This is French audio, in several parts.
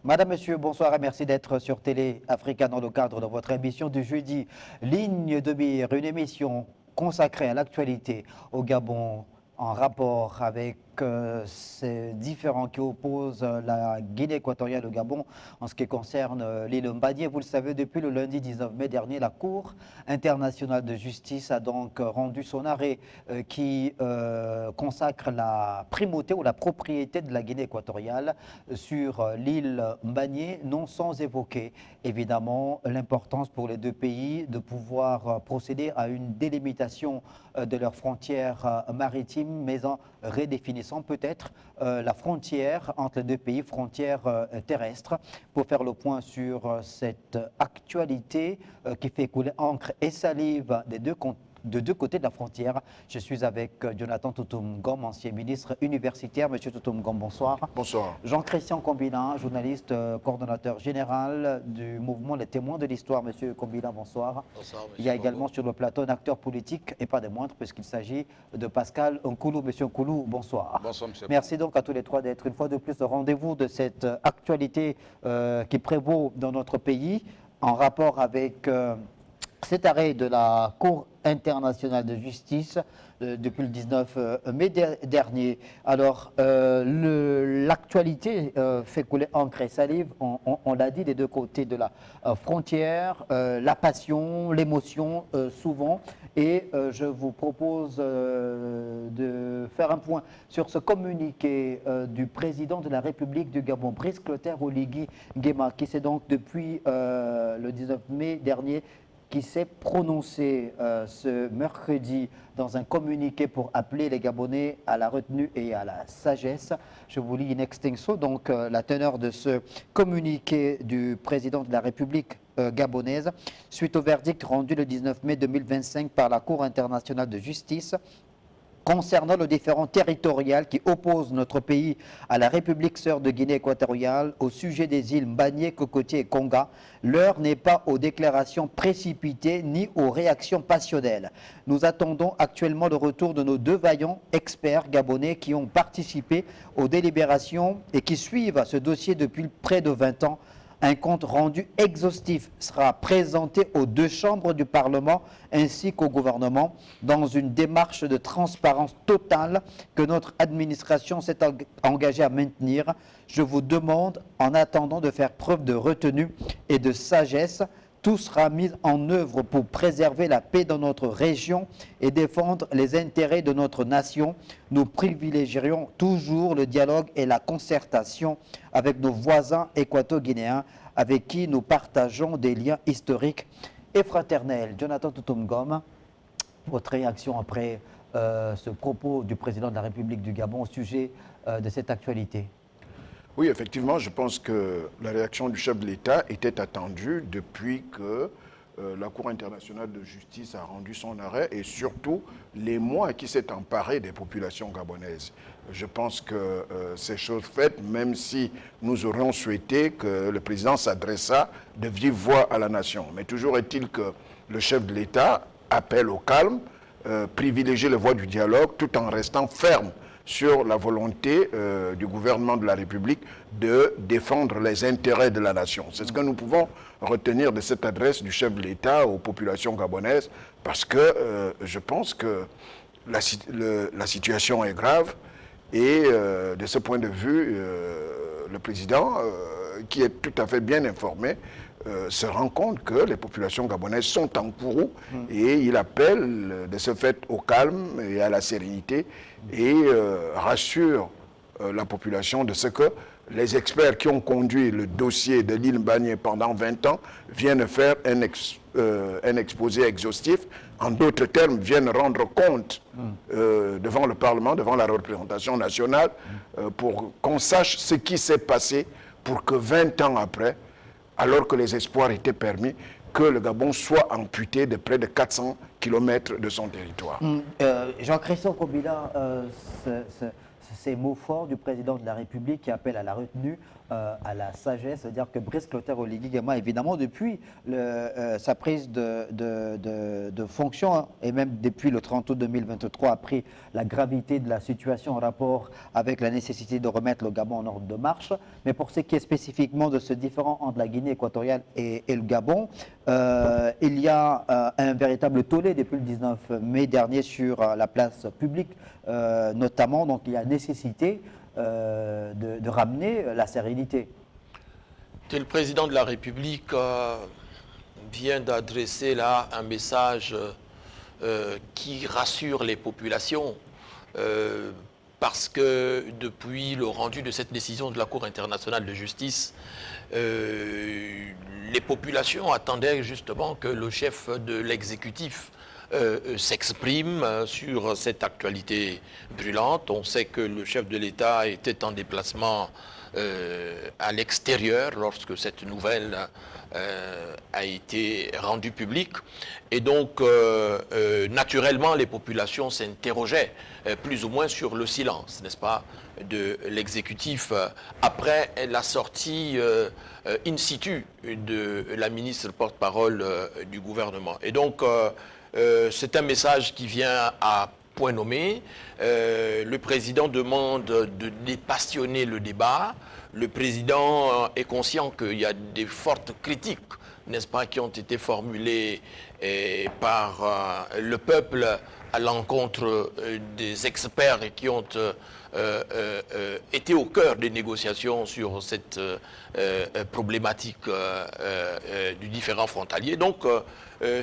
Madame, Monsieur, bonsoir et merci d'être sur Télé Africa dans le cadre de votre émission du jeudi. Ligne de mire, une émission consacrée à l'actualité au Gabon en rapport avec ces différents qui opposent la Guinée équatoriale au Gabon en ce qui concerne l'île Mbadié. Vous le savez, depuis le lundi 19 mai dernier, la Cour internationale de justice a donc rendu son arrêt qui consacre la primauté ou la propriété de la Guinée équatoriale sur l'île Mbadié, non sans évoquer évidemment l'importance pour les deux pays de pouvoir procéder à une délimitation de leurs frontières maritimes, mais en redéfinissant peut-être la frontière entre les deux pays, frontière terrestre, pour faire le point sur cette actualité qui fait couler encre et salive de deux côtés de la frontière. Je suis avec Jonathan Toutoum Ngom, ancien ministre universitaire. Monsieur Toutoum Ngom, bonsoir. Bonsoir. Jean-Christian Combina, journaliste, coordonnateur général du mouvement Les Témoins de l'Histoire. Monsieur Combina, bonsoir. Bonsoir, monsieur. Il y a également sur le plateau un acteur politique, et pas des moindres, puisqu'il s'agit de Pascal Nkoulou. Monsieur Nkoulou, bonsoir. Bonsoir, monsieur. Merci donc à tous les trois d'être une fois de plus au rendez-vous de cette actualité qui prévaut dans notre pays, en rapport avec cet arrêt de la Cour internationale de justice depuis le 19 mai dernier. Alors, l'actualité fait couler encre et salive, on l'a dit, des deux côtés de la frontière, la passion, l'émotion souvent. Et je vous propose de faire un point sur ce communiqué du président de la République du Gabon, Brice Clotaire Oligui Nguema, qui s'est donc depuis le 19 mai dernier qui s'est prononcé ce mercredi dans un communiqué pour appeler les Gabonais à la retenue et à la sagesse. Je vous lis in extenso donc la teneur de ce communiqué du président de la République gabonaise suite au verdict rendu le 19 mai 2025 par la Cour internationale de justice concernant le différend territorial qui oppose notre pays à la République sœur de Guinée équatoriale au sujet des îles Mbanié, Cocotier et Konga. L'heure n'est pas aux déclarations précipitées ni aux réactions passionnelles. Nous attendons actuellement le retour de nos deux vaillants experts gabonais qui ont participé aux délibérations et qui suivent ce dossier depuis près de 20 ans. Un compte rendu exhaustif sera présenté aux deux chambres du Parlement ainsi qu'au gouvernement dans une démarche de transparence totale que notre administration s'est engagée à maintenir. Je vous demande en attendant de faire preuve de retenue et de sagesse. Tout sera mis en œuvre pour préserver la paix dans notre région et défendre les intérêts de notre nation. Nous privilégierons toujours le dialogue et la concertation avec nos voisins équato-guinéens avec qui nous partageons des liens historiques et fraternels. Jonathan Toutoum Ngom, votre réaction après ce propos du président de la République du Gabon au sujet de cette actualité? Oui, effectivement, je pense que la réaction du chef de l'État était attendue depuis que la Cour internationale de justice a rendu son arrêt et surtout l'émoi qui s'est emparé des populations gabonaises. Je pense que ces choses faites, même si nous aurions souhaité que le président s'adressât de vive voix à la nation. Mais toujours est-il que le chef de l'État appelle au calme, privilégie la voie du dialogue tout en restant ferme sur la volonté du gouvernement de la République de défendre les intérêts de la nation. C'est ce que nous pouvons retenir de cette adresse du chef de l'État aux populations gabonaises, parce que je pense que la situation est grave et de ce point de vue, le président, qui est tout à fait bien informé, se rend compte que les populations gabonaises sont en courroux et il appelle de ce fait au calme et à la sérénité et rassure la population de ce que les experts qui ont conduit le dossier de l'île Mbanié pendant 20 ans viennent faire un exposé exhaustif. En d'autres termes, viennent rendre compte devant le Parlement, devant la représentation nationale, pour qu'on sache ce qui s'est passé pour que 20 ans après, alors que les espoirs étaient permis, que le Gabon soit amputé de près de 400 km de son territoire. Jean-Christian Combina, ces mots forts du président de la République qui appelle à la retenue, à la sagesse, c'est-à-dire que Brice Clotaire Oligui Nguema, évidemment, depuis sa prise de fonction, hein, et même depuis le 30 août 2023, a pris la gravité de la situation en rapport avec la nécessité de remettre le Gabon en ordre de marche. Mais pour ce qui est spécifiquement de ce différend entre la Guinée équatoriale et le Gabon, il y a un véritable tollé depuis le 19 mai dernier sur la place publique, notamment. Donc il y a nécessité de ramener la sérénité. Le président de la République vient d'adresser là un message qui rassure les populations parce que depuis le rendu de cette décision de la Cour internationale de justice, les populations attendaient justement que le chef de l'exécutif s'exprime sur cette actualité brûlante. On sait que le chef de l'État était en déplacement à l'extérieur lorsque cette nouvelle a été rendue publique. Et donc, naturellement, les populations s'interrogeaient plus ou moins sur le silence, n'est-ce pas, de l'exécutif après la sortie in situ de la ministre porte-parole du gouvernement. Et donc, c'est un message qui vient à point nommé. Le président demande de dépassionner le débat. Le président est conscient qu'il y a des fortes critiques, n'est-ce pas, qui ont été formulées par le peuple à l'encontre des experts et qui ont été au cœur des négociations sur cette problématique du différend frontalier. Donc,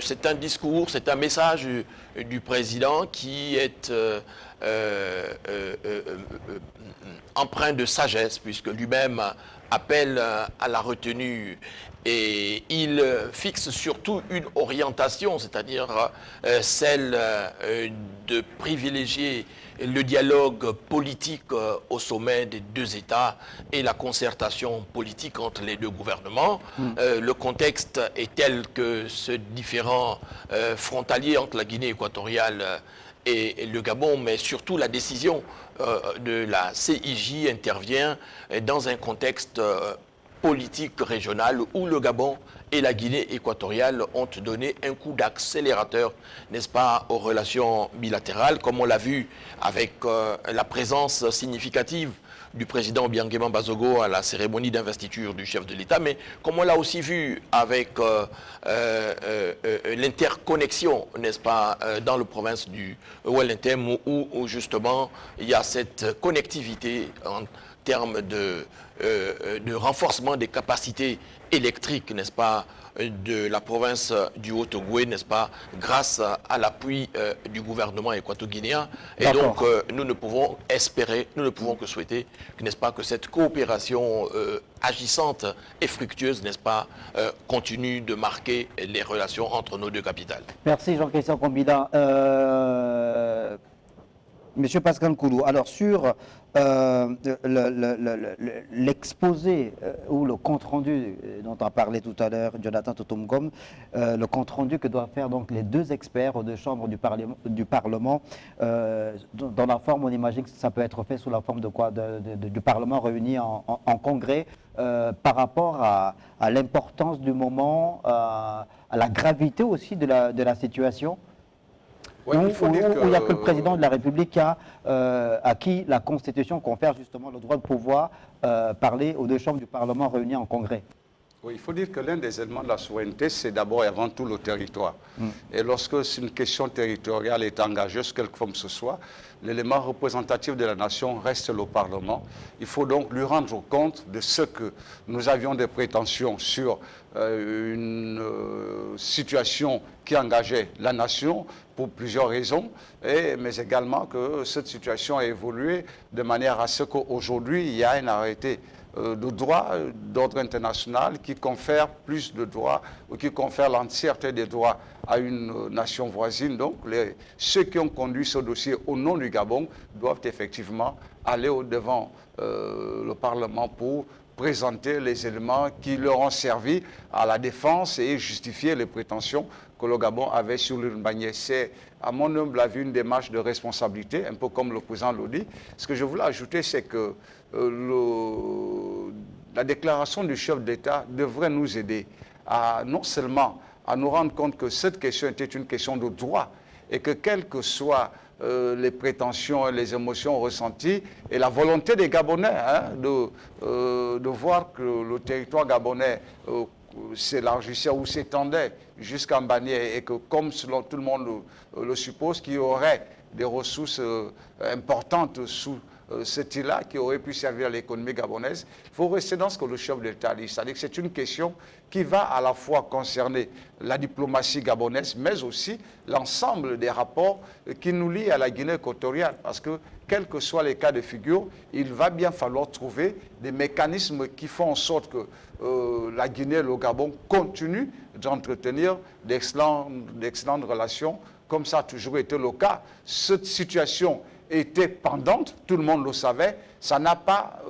c'est un discours, c'est un message du président qui est empreint de sagesse, puisque lui-même appelle à la retenue et il fixe surtout une orientation, c'est-à-dire celle de privilégier le dialogue politique au sommet des deux États et la concertation politique entre les deux gouvernements. Le contexte est tel que ce différend frontalier entre la Guinée équatoriale et le Gabon, mais surtout la décision de la CIJ intervient dans un contexte politique régionale où le Gabon et la Guinée équatoriale ont donné un coup d'accélérateur, n'est-ce pas, aux relations bilatérales, comme on l'a vu avec la présence significative du président Obiangema Bazogo à la cérémonie d'investiture du chef de l'État, mais comme on l'a aussi vu avec l'interconnexion, n'est-ce pas, dans la province du Wellington, où justement il y a cette connectivité en termes de renforcement des capacités électriques, n'est-ce pas, de la province du Haut-Ogooué, n'est-ce pas, grâce à l'appui du gouvernement équato-guinéen. Et donc, nous ne pouvons espérer, nous ne pouvons que souhaiter, n'est-ce pas, que cette coopération agissante et fructueuse, n'est-ce pas, continue de marquer les relations entre nos deux capitales. Merci Jean-Christian Combina. Monsieur Pascal Koulou, alors sur l'exposé ou le compte-rendu dont a parlé tout à l'heure Jonathan Totomgom, le compte-rendu que doivent faire donc les deux experts aux deux chambres du Parlement, dans la forme, on imagine que ça peut être fait sous la forme de quoi, du Parlement réuni en congrès, par rapport à l'importance du moment, à la gravité aussi de la situation. Oui, il n'y a que le président de la République à qui la Constitution confère justement le droit de pouvoir parler aux deux chambres du Parlement réunies en congrès. Oui, il faut dire que l'un des éléments de la souveraineté, c'est d'abord et avant tout le territoire. Et lorsque une question territoriale est engagée, sous quelque forme que ce soit, l'élément représentatif de la nation reste le Parlement. Il faut donc lui rendre compte de ce que nous avions des prétentions sur une situation qui engageait la nation pour plusieurs raisons, mais également que cette situation a évolué de manière à ce qu'aujourd'hui, il y a un arrêté de droit d'ordre international qui confère plus de droits ou qui confère l'entièreté des droits à une nation voisine. Donc, ceux qui ont conduit ce dossier au nom du Gabon doivent effectivement aller au-devant le Parlement pour présenter les éléments qui leur ont servi à la défense et justifier les prétentions que le Gabon avait sur l'Urbanien. C'est, à mon humble avis, une démarche de responsabilité, un peu comme le président l'a dit. Ce que je voulais ajouter, c'est que la déclaration du chef d'État devrait nous aider à non seulement à nous rendre compte que cette question était une question de droit et que quelles que soient les prétentions et les émotions ressenties et la volonté des Gabonais de voir que le territoire gabonais s'élargissait ou s'étendait jusqu'à Mbagné et que, comme selon tout le monde le suppose, qu'il y aurait des ressources importantes sous cette île-là qui aurait pu servir à l'économie gabonaise. Il faut rester dans ce que le chef de l'État dit, c'est-à-dire que c'est une question qui va à la fois concerner la diplomatie gabonaise, mais aussi l'ensemble des rapports qui nous lient à la Guinée équatoriale. Parce que, quels que soient les cas de figure, il va bien falloir trouver des mécanismes qui font en sorte que la Guinée et le Gabon continuent d'entretenir d'excellentes relations, comme ça a toujours été le cas. Cette situation était pendante, tout le monde le savait, ça n'a pas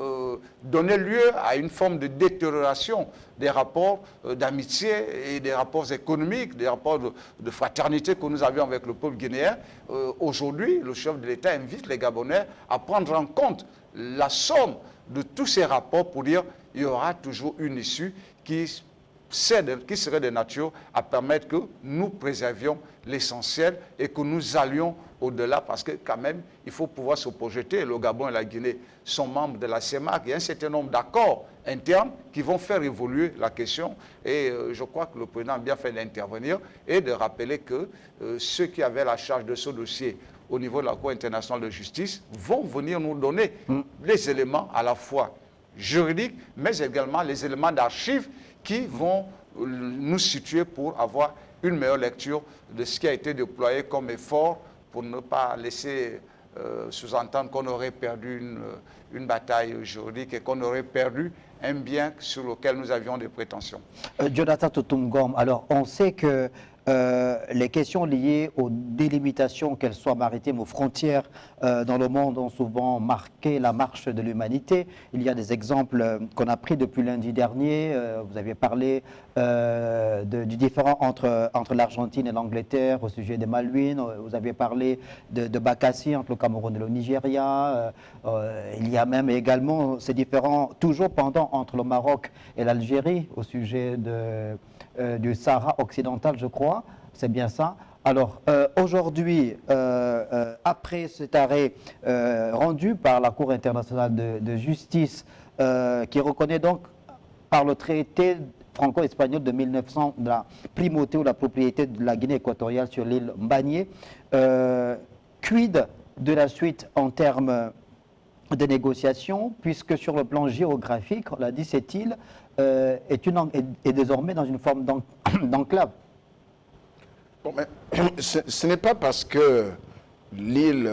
donné lieu à une forme de détérioration des rapports d'amitié et des rapports économiques, des rapports de fraternité que nous avions avec le peuple guinéen. Aujourd'hui, le chef de l'État invite les Gabonais à prendre en compte la somme de tous ces rapports pour dire qu'il y aura toujours une issue qui serait de nature à permettre que nous préservions l'essentiel et que nous allions au-delà, parce que quand même, il faut pouvoir se projeter. Le Gabon et la Guinée sont membres de la CEMAC. Il y a un certain nombre d'accords internes qui vont faire évoluer la question. Et je crois que le président a bien fait d'intervenir et de rappeler que ceux qui avaient la charge de ce dossier au niveau de la Cour internationale de justice vont venir nous donner les éléments à la fois juridiques, mais également les éléments d'archives qui vont nous situer pour avoir une meilleure lecture de ce qui a été déployé comme effort pour ne pas laisser sous-entendre qu'on aurait perdu une bataille juridique et qu'on aurait perdu un bien sur lequel nous avions des prétentions. Jonathan Toutoum-Ngom, alors on sait que les questions liées aux délimitations, qu'elles soient maritimes ou frontières dans le monde, ont souvent marqué la marche de l'humanité. Il y a des exemples qu'on a pris depuis lundi dernier. Vous aviez parlé du différend entre l'Argentine et l'Angleterre au sujet des Malouines. Vous aviez parlé de Bakassi entre le Cameroun et le Nigeria. Il y a même également ces différends toujours pendant entre le Maroc et l'Algérie au sujet du Sahara occidental, je crois. C'est bien ça. Alors, aujourd'hui, après cet arrêt rendu par la Cour internationale de justice, qui reconnaît donc par le traité franco-espagnol de 1900 la primauté ou la propriété de la Guinée équatoriale sur l'île Mbagné, quid de la suite en termes de négociations, puisque sur le plan géographique, on l'a dit, cette île est désormais dans une forme d'enclave. Bon, mais ce n'est pas parce que l'île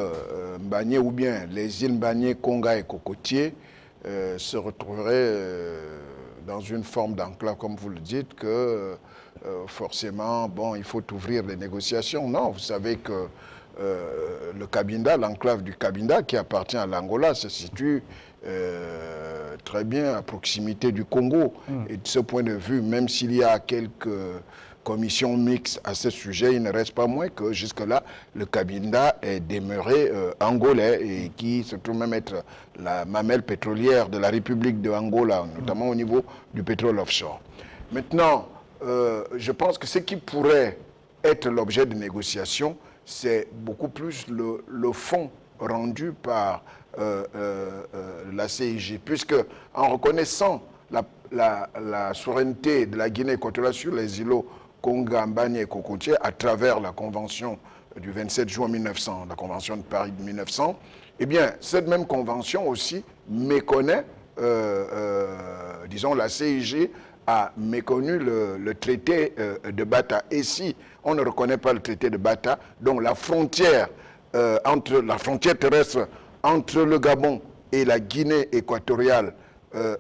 Mbagné ou bien les îles Mbagné, Konga et Cocotier se retrouveraient dans une forme d'enclave, comme vous le dites, que forcément, bon, il faut ouvrir les négociations. Non, vous savez que le Cabinda, l'enclave du Cabinda, qui appartient à l'Angola, se situe très bien à proximité du Congo. Et de ce point de vue, même s'il y a quelques commissions mixtes à ce sujet, il ne reste pas moins que jusque-là, le Cabinda est demeuré angolais et qui se trouve même être la mamelle pétrolière de la République de Angola, notamment au niveau du pétrole offshore. Maintenant, je pense que ce qui pourrait être l'objet de négociations, c'est beaucoup plus le fond rendu par la CIG, puisque en reconnaissant la souveraineté de la Guinée équatoriale sur les îlots Konga, Mbagné et Cocotier à travers la convention du 27 juin 1900, la convention de Paris de 1900, eh bien, cette même convention aussi méconnaît, disons, la CIG a méconnu le traité de Bata. Et si on ne reconnaît pas le traité de Bata, donc la frontière terrestre entre le Gabon et la Guinée équatoriale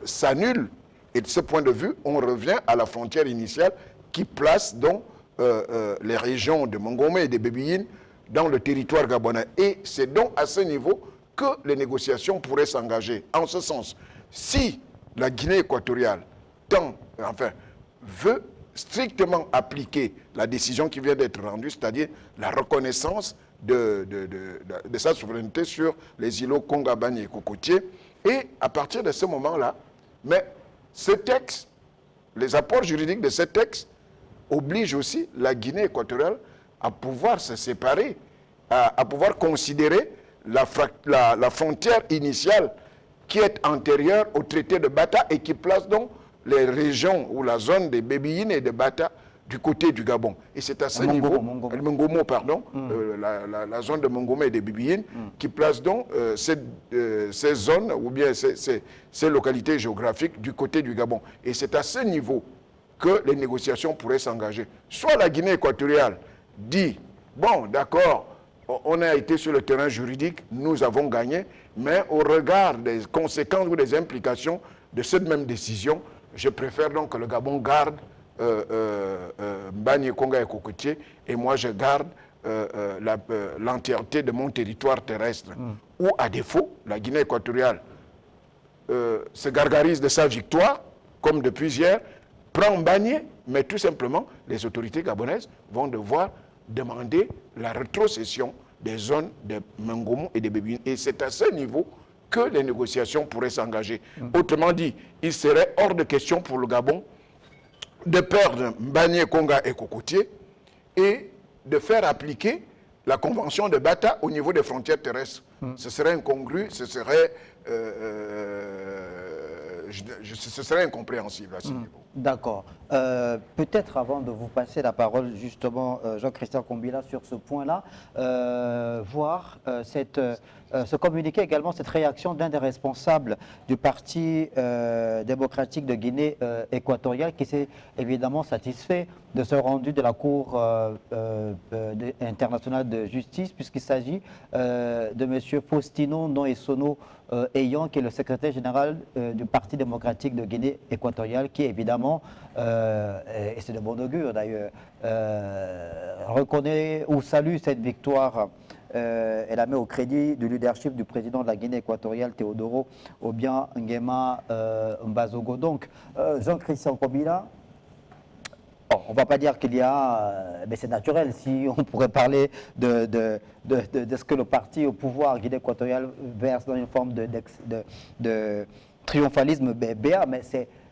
s'annule. Et de ce point de vue, on revient à la frontière initiale qui place donc les régions de Mongomé et de Bébéine dans le territoire gabonais. Et c'est donc à ce niveau que les négociations pourraient s'engager. En ce sens, si la Guinée équatoriale veut strictement appliquer la décision qui vient d'être rendue, c'est-à-dire la reconnaissance de sa souveraineté sur les îlots Konga, Mbagné et Cocotier. Et à partir de ce moment-là, mais ce texte, les apports juridiques de ce texte obligent aussi la Guinée équatoriale à pouvoir se séparer, à pouvoir considérer la frontière initiale qui est antérieure au traité de Bata et qui place donc les régions ou la zone des Bébéines et de Bata du côté du Gabon. Et c'est à ce niveau, Mongomo, pardon, la zone de Mongomo et des Bébéines, qui place donc ces zones ou bien ces localités géographiques du côté du Gabon. Et c'est à ce niveau que les négociations pourraient s'engager. Soit la Guinée équatoriale dit, bon, d'accord, on a été sur le terrain juridique, nous avons gagné, mais au regard des conséquences ou des implications de cette même décision, je préfère donc que le Gabon garde Mbagné, Konga et Cocotier, et moi je garde l'entièreté de mon territoire terrestre. Ou à défaut, la Guinée équatoriale se gargarise de sa victoire, comme depuis hier, prend Mbagné, mais tout simplement, les autorités gabonaises vont devoir demander la rétrocession des zones de Mongomo et de Bébéine. Et c'est à ce niveau que les négociations pourraient s'engager. Autrement dit, il serait hors de question pour le Gabon de perdre Mbagné, Konga et Cocotier et de faire appliquer la convention de Bata au niveau des frontières terrestres. Ce serait incongru, ce serait incompréhensible à ce niveau. D'accord. Peut-être avant de vous passer la parole, justement, Jean-Christian Kombila, sur ce point-là, voir ce communiqué également, cette réaction d'un des responsables du Parti démocratique de Guinée équatoriale qui s'est évidemment satisfait de ce rendu de la Cour internationale de justice, puisqu'il s'agit de M. Faustino Noesono Eyan, qui est le secrétaire général du Parti démocratique de Guinée équatoriale, qui évidemment, et c'est de bon augure d'ailleurs, reconnaît ou salue cette victoire. Elle la met au crédit du leadership du président de la Guinée équatoriale, Théodoro Obiang Nguema Mbazogo. Donc, Jean-Christian Kombila, on ne va pas dire qu'il y a, mais c'est naturel, si on pourrait parler de ce que le parti au pouvoir Guinée équatoriale verse dans une forme de triomphalisme BA, mais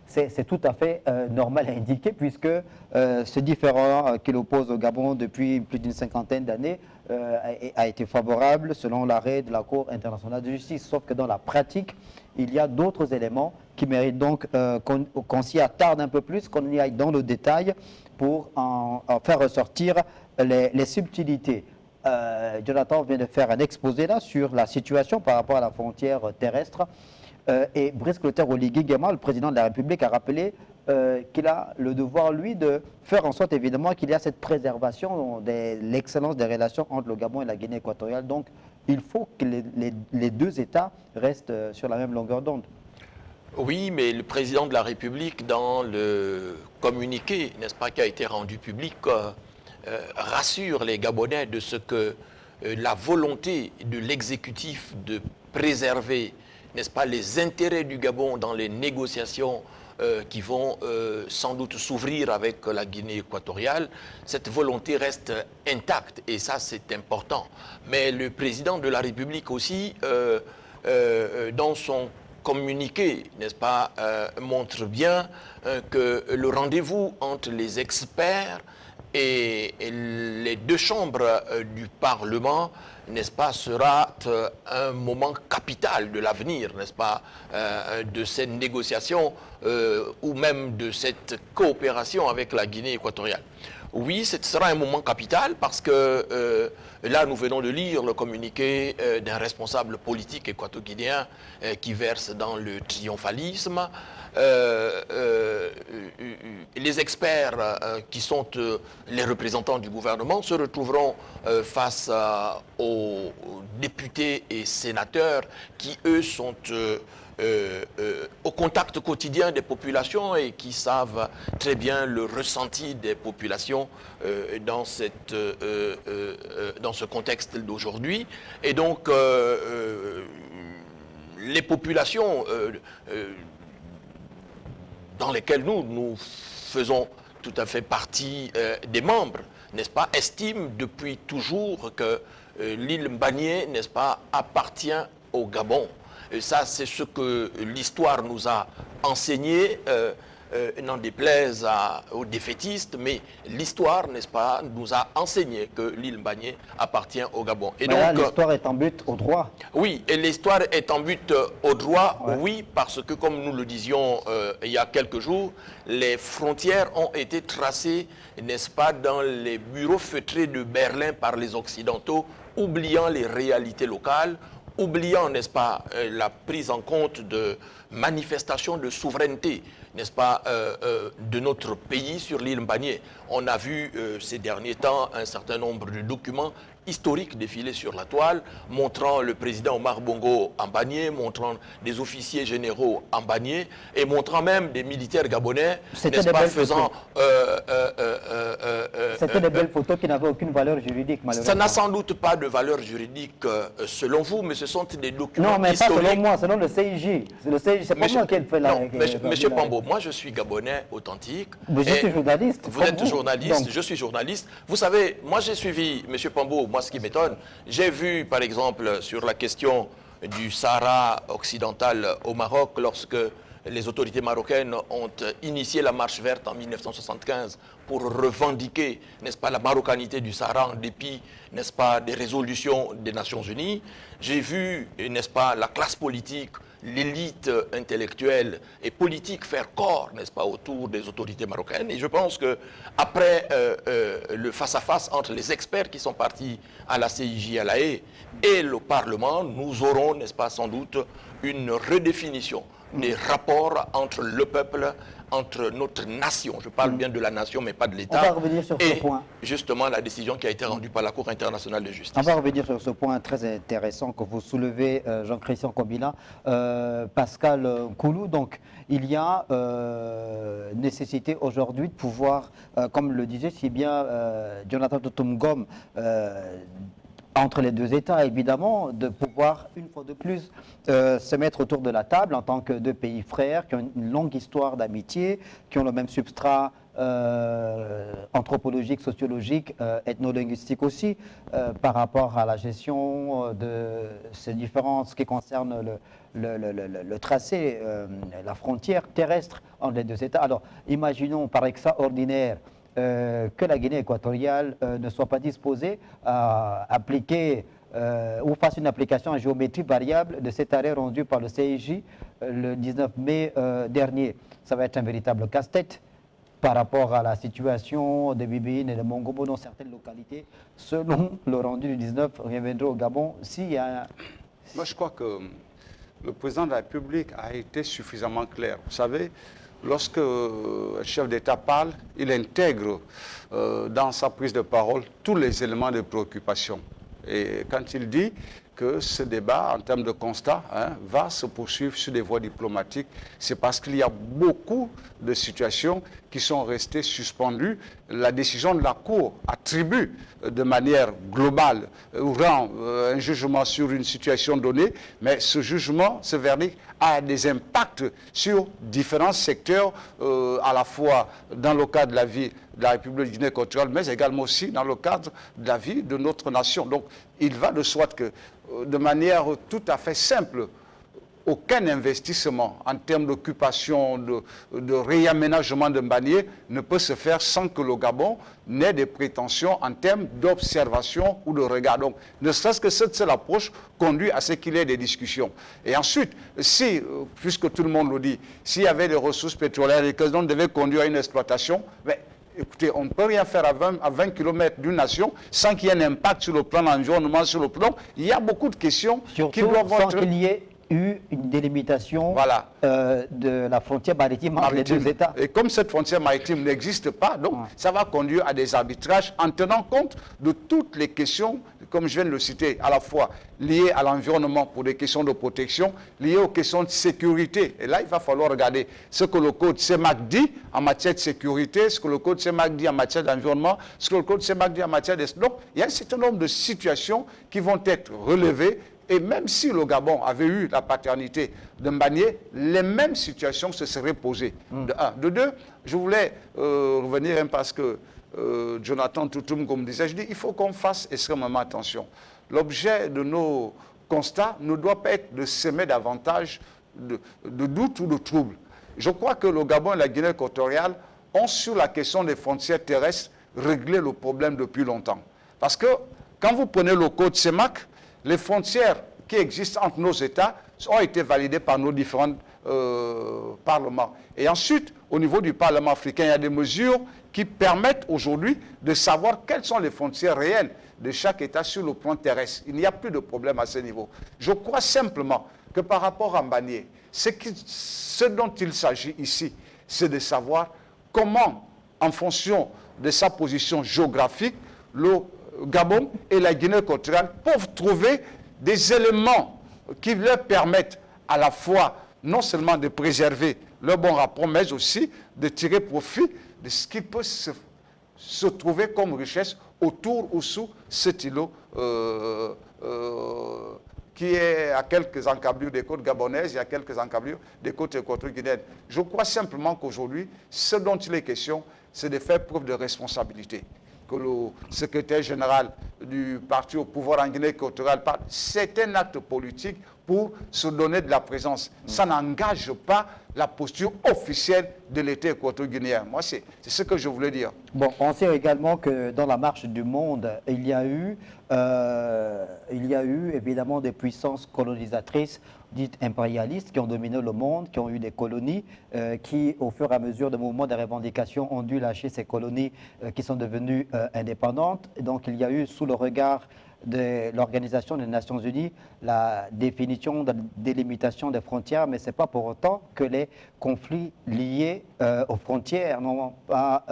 c'est tout à fait normal à indiquer, puisque ce différend qu'il oppose au Gabon depuis plus d'une cinquantaine d'années a été favorable selon l'arrêt de la Cour internationale de justice. Sauf que dans la pratique, il y a d'autres éléments qui méritent donc qu'on s'y attarde un peu plus, qu'on y aille dans le détail pour en faire ressortir les subtilités. Jonathan vient de faire un exposé là sur la situation par rapport à la frontière terrestre. Et Brice Clotaire Oligui Nguema, le président de la République, a rappelé qu'il a le devoir, lui, de faire en sorte, évidemment, qu'il y a cette préservation de l'excellence des relations entre le Gabon et la Guinée équatoriale. Donc, il faut que les deux États restent sur la même longueur d'onde. Oui, mais le président de la République, dans le communiqué, n'est-ce pas, qui a été rendu public, rassure les Gabonais de ce que la volonté de l'exécutif de préserver, n'est-ce pas, les intérêts du Gabon dans les négociations qui vont sans doute s'ouvrir avec la Guinée équatoriale, cette volonté reste intacte et ça c'est important. Mais le président de la République aussi, dans son communiqué, n'est-ce pas, montre bien que le rendez-vous entre les experts et les deux chambres du Parlement, n'est-ce pas, sera un moment capital de l'avenir, n'est-ce pas, de cette négociation ou même de cette coopération avec la Guinée équatoriale. Oui, ce sera un moment capital parce que là, nous venons de lire le communiqué d'un responsable politique équato-guinéen qui verse dans le triomphalisme. Les experts qui sont les représentants du gouvernement se retrouveront face aux députés et sénateurs qui, eux, sont au contact quotidien des populations et qui savent très bien le ressenti des populations dans ce contexte d'aujourd'hui. Et donc, les populations dans lesquelles nous faisons tout à fait partie des membres, n'est-ce pas, estiment depuis toujours que l'île Mbagné, n'est-ce pas, appartient au Gabon. Et ça, c'est ce que l'histoire nous a enseigné, n'en déplaise aux défaitistes, mais l'histoire, n'est-ce pas, nous a enseigné que l'île Mbagné appartient au Gabon. Et donc, l'histoire est en but au droit. Oui, et l'histoire est en but au droit, oui, parce que, comme nous le disions il y a quelques jours, les frontières ont été tracées, n'est-ce pas, dans les bureaux feutrés de Berlin par les Occidentaux, oubliant les réalités locales, oubliant, n'est-ce pas, la prise en compte de manifestations de souveraineté, n'est-ce pas, de notre pays sur l'île Mbagné. On a vu ces derniers temps un certain nombre de documents historiques défiler sur la toile, montrant le président Omar Bongo en Mbagné, montrant des officiers généraux en Mbagné, et montrant même des militaires gabonais, n'est-ce pas, faisant... C'était des belles photos qui n'avaient aucune valeur juridique, malheureusement. Ça n'a sans doute pas de valeur juridique selon vous, mais ce sont des documents historiques. Non, mais pas selon moi, selon le CIJ. Le CIJ, c'est pas moi qui ai fait la... Non, Monsieur Pambo, moi je suis Gabonais authentique. Mais je suis journaliste. Vous êtes journaliste, donc. Je suis journaliste. Vous savez, moi j'ai suivi, Monsieur Pambo, moi ce qui m'étonne, j'ai vu par exemple sur la question du Sahara occidental au Maroc, lorsque les autorités marocaines ont initié la marche verte en 1975 pour revendiquer, n'est-ce pas, la marocanité du Sahara en dépit, n'est-ce pas, des résolutions des Nations Unies. J'ai vu, n'est-ce pas, la classe politique, l'élite intellectuelle et politique faire corps, n'est-ce pas, autour des autorités marocaines. Et je pense qu'après le face-à-face entre les experts qui sont partis à la CIJ à La Haye et le Parlement, nous aurons, n'est-ce pas, sans doute, une redéfinition des rapports entre le peuple, entre notre nation. Je parle bien de la nation, mais pas de l'État. On va revenir sur ce point. Justement, la décision qui a été rendue par la Cour internationale de justice. On va revenir sur ce point très intéressant que vous soulevez, Jean-Christian Kobila. Pascal Koulou, donc, il y a nécessité aujourd'hui de pouvoir, comme le disait si bien Jonathan Totumgom, entre les deux États, évidemment, de pouvoir, une fois de plus, se mettre autour de la table en tant que deux pays frères qui ont une longue histoire d'amitié, qui ont le même substrat anthropologique, sociologique, ethno-linguistique aussi, par rapport à la gestion de ces différences qui concernent le tracé, la frontière terrestre entre les deux États. Alors, imaginons par extraordinaire que la Guinée équatoriale ne soit pas disposée à appliquer ou fasse une application en géométrie variable de cet arrêt rendu par le CIJ le 19 mai dernier. Ça va être un véritable casse-tête par rapport à la situation de Bibine et de Mongobo dans certaines localités. Selon le rendu du 19, on reviendra au Gabon s'il y a... Moi, je crois que le président de la République a été suffisamment clair. Vous savez, lorsque un chef d'État parle, il intègre dans sa prise de parole tous les éléments de préoccupation. Et quand il dit que ce débat, en termes de constat, va se poursuivre sur des voies diplomatiques, c'est parce qu'il y a beaucoup de situations qui sont restées suspendues. La décision de la Cour attribue de manière globale ou rend un jugement sur une situation donnée, mais ce jugement, ce verdict, a des impacts sur différents secteurs, à la fois dans le cadre de la vie de la République de Guinée équatoriale, mais également aussi dans le cadre de la vie de notre nation. Donc, il va de soi que, de manière tout à fait simple, aucun investissement en termes d'occupation, de réaménagement de Mbagné ne peut se faire sans que le Gabon n'ait des prétentions en termes d'observation ou de regard. Donc, ne serait-ce que cette seule approche conduit à ce qu'il y ait des discussions. Et ensuite, si, puisque tout le monde le dit, s'il y avait des ressources pétrolières et que l'on devait conduire à une exploitation, mais, écoutez, on ne peut rien faire à 20 km d'une nation sans qu'il y ait un impact sur le plan de l'environnement, sur le plan. Il y a beaucoup de questions qui doivent être... Sans qu'il y ait eu une délimitation de la frontière maritime entre les deux États. Et comme cette frontière maritime n'existe pas, donc ça va conduire à des arbitrages en tenant compte de toutes les questions, comme je viens de le citer, à la fois liées à l'environnement pour des questions de protection, liées aux questions de sécurité. Et là, il va falloir regarder ce que le code CEMAC dit en matière de sécurité, ce que le code CEMAC dit en matière d'environnement, ce que le code CEMAC dit en matière de... Donc, il y a un certain nombre de situations qui vont être relevées. Et même si le Gabon avait eu la paternité de Mbagné, les mêmes situations se seraient posées. De un. De deux, je voulais revenir parce que Jonathan Toutoum, comme disait, je dis il faut qu'on fasse extrêmement attention. L'objet de nos constats ne doit pas être de semer davantage de doutes ou de troubles. Je crois que le Gabon et la Guinée équatoriale ont, sur la question des frontières terrestres, réglé le problème depuis longtemps. Parce que quand vous prenez le code CEMAC, les frontières qui existent entre nos États ont été validées par nos différents parlements. Et ensuite, au niveau du Parlement africain, il y a des mesures qui permettent aujourd'hui de savoir quelles sont les frontières réelles de chaque État sur le plan terrestre. Il n'y a plus de problème à ce niveau. Je crois simplement que par rapport à Mbanié, ce dont il s'agit ici, c'est de savoir comment, en fonction de sa position géographique, le Gabon et la Guinée équatoriale peuvent trouver des éléments qui leur permettent à la fois non seulement de préserver leur bon rapport, mais aussi de tirer profit de ce qui peut se trouver comme richesse autour ou sous cet îlot qui est à quelques encablures des côtes gabonaises et à quelques encablures des côtes équatoriales. Je crois simplement qu'aujourd'hui, ce dont il est question, c'est de faire preuve de responsabilité. Que le secrétaire général du parti au pouvoir en Guinée équatoriale parle, c'est un acte politique pour se donner de la présence. Ça n'engage pas la posture officielle de l'État équato-guinéen. Moi, c'est ce que je voulais dire. Bon, on sait également que dans la marche du monde, il y a eu évidemment des puissances colonisatrices dites impérialistes qui ont dominé le monde, qui ont eu des colonies, qui au fur et à mesure des mouvements de revendication ont dû lâcher ces colonies qui sont devenues indépendantes. Et donc il y a eu sous le regard de l'Organisation des Nations Unies la définition de la délimitation des frontières, mais ce n'est pas pour autant que les conflits liés aux frontières n'ont pas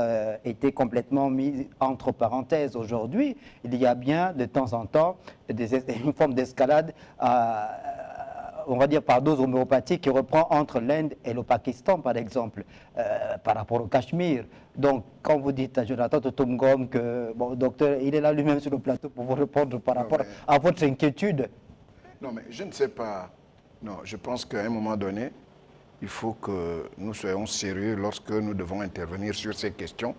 été complètement mis entre parenthèses. Aujourd'hui, il y a bien de temps en temps une forme d'escalade on va dire par dose homéopathique qui reprend entre l'Inde et le Pakistan, par exemple, par rapport au Cachemire. Donc, quand vous dites à Jonathan Totomgom que, bon, docteur, il est là lui-même sur le plateau pour vous répondre par rapport à votre inquiétude. Non, mais je ne sais pas. Non, je pense qu'à un moment donné, il faut que nous soyons sérieux lorsque nous devons intervenir sur ces questions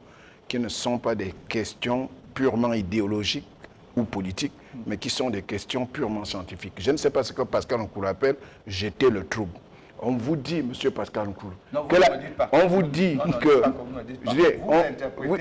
qui ne sont pas des questions purement idéologiques ou politiques, mais qui sont des questions purement scientifiques. Je ne sais pas ce que Pascal Nkoulou appelle « jeter le trouble ». On vous dit, monsieur Pascal Nkoulou, on vous dit que...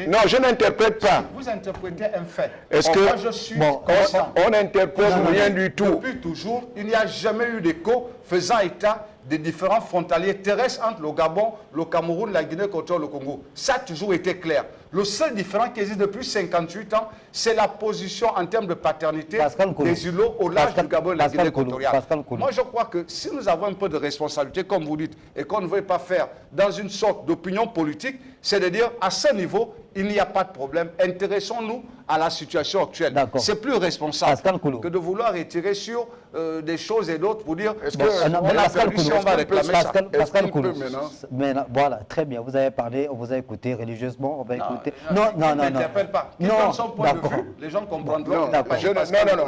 Non, je n'interprète pas. Vous interprétez un fait. Est-ce que... Moi, je suis constant. On n'interprète rien du tout. Depuis toujours, il n'y a jamais eu d'écho faisant état des différents frontaliers terrestres entre le Gabon, le Cameroun, la Guinée équatoriale, le Congo. Ça a toujours été clair. Le seul différent qui existe depuis 58 ans, c'est la position en termes de paternité des îlots au large du Gabon et de la Guinée équatoriale. Moi, je crois que si nous avons un peu de responsabilité, comme vous dites, et qu'on ne veut pas faire dans une sorte d'opinion politique, c'est de dire, à ce niveau, il n'y a pas de problème. Intéressons-nous à la situation actuelle. C'est plus responsable que de vouloir retirer sur des choses et d'autres pour dire est-ce qu'on va réclamer ça. Pascal Nkoulou, voilà, très bien. Vous avez parlé, on vous a écouté religieusement, on va écouter. Non, pas. Non, son point de vue, les gens comprendront. Non,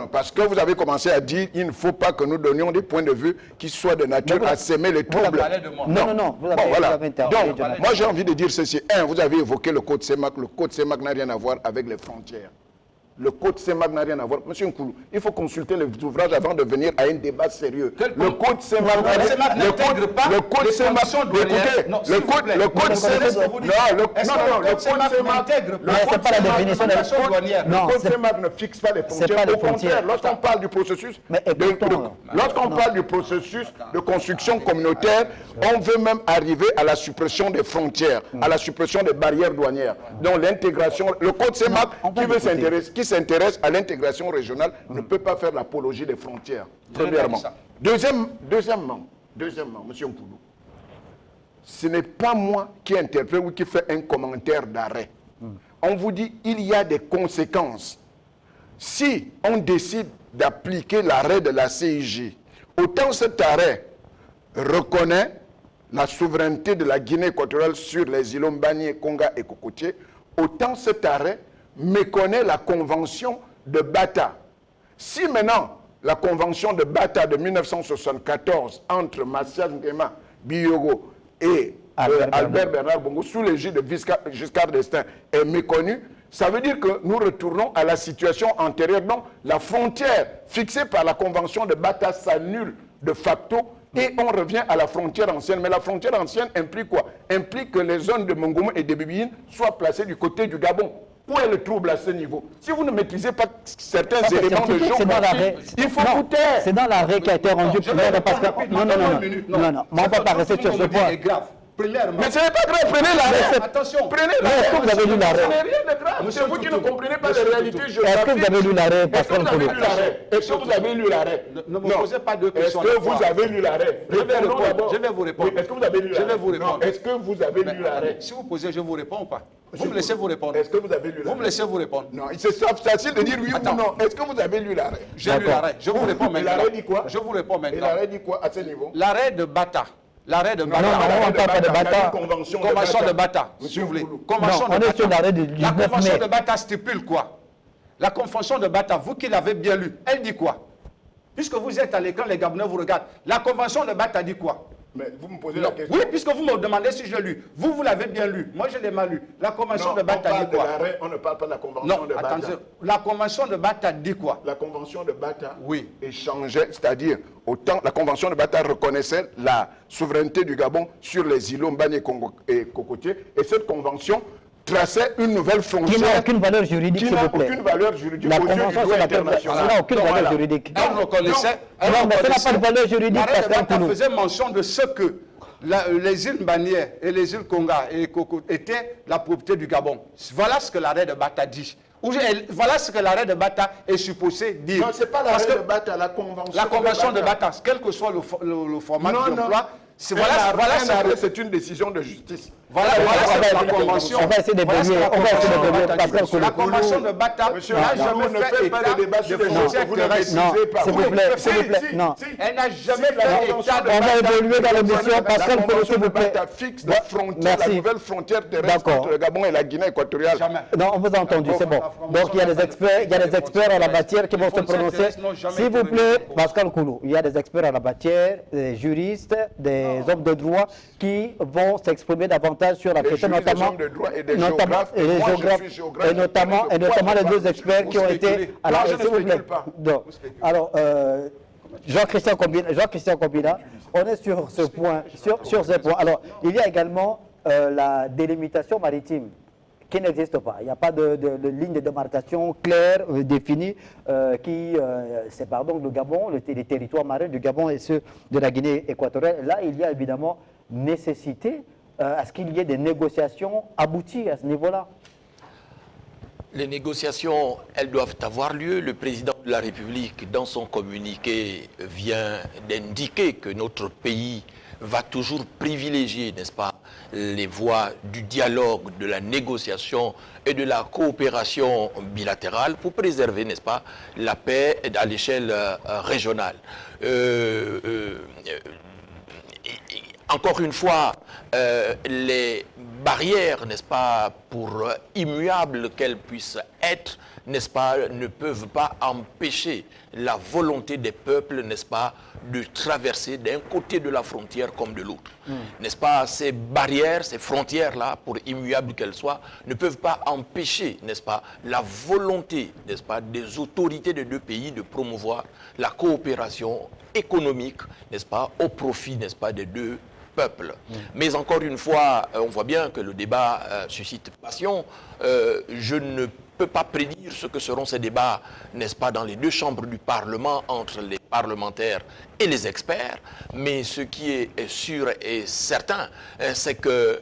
parce que vous avez commencé à dire il ne faut pas que nous donnions des points de vue qui soient de nature à s'aimer les troubles. Non, vous avez interrogé. Donc, moi j'ai envie de dire ceci. Vous avez évoqué le code CEMAC. Le code CEMAC n'a rien à voir avec les frontières. Le code CEMAC n'a rien à voir. Monsieur Nkoulou, il faut consulter les ouvrages avant de venir à un débat sérieux. Le code CEMAC n'intègre pas les conditions douanières. Non, le code CEMAC ne fixe pas les frontières. Au contraire, lorsqu'on parle du processus de construction communautaire, on veut même arriver à la suppression des frontières, à la suppression des barrières douanières. Donc l'intégration, le code CEMAC qui s'intéresse à l'intégration régionale ne peut pas faire l'apologie des frontières, premièrement. Deuxièmement, monsieur Nkoulou, ce n'est pas moi qui interprète ou qui fait un commentaire d'arrêt. On vous dit il y a des conséquences. Si on décide d'appliquer l'arrêt de la CIJ, autant cet arrêt reconnaît la souveraineté de la Guinée équatoriale sur les îlots Mbanié, Konga et Cocotier, autant cet arrêt méconnaît la convention de Bata. Si maintenant la convention de Bata de 1974 entre Massias Nguema Biyogo et Albert Bernard Bongo sous l'égide de Giscard d'Estaing est méconnue, ça veut dire que nous retournons à la situation antérieure. Donc la frontière fixée par la convention de Bata s'annule de facto et on revient à la frontière ancienne. Mais la frontière ancienne implique quoi? Implique que les zones de Mongomo et de Bibiyine soient placées du côté du Gabon. Où est le trouble à ce niveau? Si vous ne maîtrisez pas certains éléments de géographie, il faut goûter. C'est dans l'arrêt qui a été rendu. Non, on ne va pas rester sur ce point. Mais ce n'est pas grave, prenez l'arrêt. Attention. Prenez l'arrêt. Est-ce que vous avez lu l'arrêt? Ce n'est rien de grave. C'est vous qui ne comprenez pas les réalités géographiques. Est-ce que vous avez lu l'arrêt, Pascal Koulou? Est-ce que vous avez lu l'arrêt? Ne me posez pas deux questions. Est-ce que vous avez lu l'arrêt? Je vais vous répondre. Est-ce que vous avez lu l'arrêt? Je vais vous répondre. Est-ce que vous avez lu l'arrêt? Si vous posez, je vous réponds ou pas? Vous me laissez vous répondre. Est-ce que vous avez lu l'arrêt? Vous me laissez vous répondre. Non, c'est facile de dire oui ou non. Est-ce que vous avez lu l'arrêt? J'ai lu l'arrêt. Je vous réponds maintenant. L'arrêt dit quoi? Je vous réponds Et maintenant. l'arrêt dit quoi à ce niveau? L'arrêt de Bata. L'arrêt de Bata. Non, on ne parle pas de Bata. Convention de Bata, si vous voulez. Convention Non, on de est Bata. sur l'arrêt du La 19 convention mai. de Bata stipule quoi? La convention de Bata, vous qui l'avez bien lu, elle dit quoi? Puisque vous êtes à l'écran, les Gabonais vous regardent. La convention de Bata dit quoi? Mais vous me posez la question. Oui, puisque vous me demandez si je l'ai lu. Vous l'avez bien lu. Moi, je l'ai mal lu. La convention de Bata dit quoi? On ne parle pas de la convention Non, de Bata. attendez. La convention de Bata dit quoi? La convention de Bata Oui. échangeait, c'est-à-dire, autant la convention de Bata reconnaissait la souveraineté du Gabon sur les îlots Mbani et Cocotier, et cette convention traçait une nouvelle Qui frontière n'a aucune valeur juridique, qui s'il n'a vous plaît. aucune valeur juridique La aux yeux du convention droit sur laquelle ça international. n'a aucune Donc, valeur voilà. juridique. Elle reconnaissait. Non, mais ça n'a pas de valeur juridique, L'arrêt de Pascal Bata Koulou. faisait mention de ce que les îles Mbanière et les îles Konga et Koko étaient la propriété du Gabon. Voilà ce que l'arrêt de Bata dit. Voilà ce que l'arrêt de Bata est supposé dire. Non, ce n'est pas Parce l'arrêt que de Bata, la convention. la convention de Bata, quel que soit le format de l'emploi, c'est une décision de justice. Voilà la convention. On va essayer de bélier. On va essayer de bélier, Pascal Koulou. La convention de Bata n'a jamais fait état de frontières terrestres. Non, s'il vous plaît, s'il vous plaît, non. Elle n'a jamais fait état de On va évoluer dans l'émission, Pascal Koulou, s'il vous plaît. La fixe la frontière, la nouvelle frontière terrestre entre le Gabon et la Guinée équatoriale. Non, on vous a entendu, c'est bon. Donc il y a des experts en la matière qui vont se prononcer. S'il vous plaît, Pascal Koulou, il y a des experts en la matière, des juristes, des hommes de droit qui vont s'exprimer davantage sur la question, notamment les deux experts qui ont été. Alors, s'il vous plaît. Alors, Jean-Christian Combina, on est sur ce point, sur ce point. Alors, il y a également la délimitation maritime qui n'existe pas. Il n'y a pas de ligne de démarcation claire, définie, qui sépare donc le Gabon, les territoires marins du Gabon et ceux de la Guinée équatoriale. Là, il y a évidemment nécessité à ce qu'il y ait des négociations abouties à ce niveau-là. Les négociations, elles doivent avoir lieu. Le président de la République, dans son communiqué, vient d'indiquer que notre pays va toujours privilégier, n'est-ce pas, les voies du dialogue, de la négociation et de la coopération bilatérale pour préserver, n'est-ce pas, la paix à l'échelle régionale. Encore une fois, les barrières, n'est-ce pas, pour immuables qu'elles puissent être, n'est-ce pas, ne peuvent pas empêcher la volonté des peuples, n'est-ce pas, de traverser d'un côté de la frontière comme de l'autre. N'est-ce pas, ces barrières, ces frontières-là, pour immuables qu'elles soient, ne peuvent pas empêcher, n'est-ce pas, la volonté, n'est-ce pas, des autorités des deux pays de promouvoir la coopération économique, n'est-ce pas, au profit, n'est-ce pas, des deux peuples. Mais encore une fois, on voit bien que le débat suscite passion. Je ne peux pas prédire ce que seront ces débats, n'est-ce pas, dans les deux chambres du Parlement, entre les parlementaires et les experts. Mais ce qui est sûr et certain, c'est que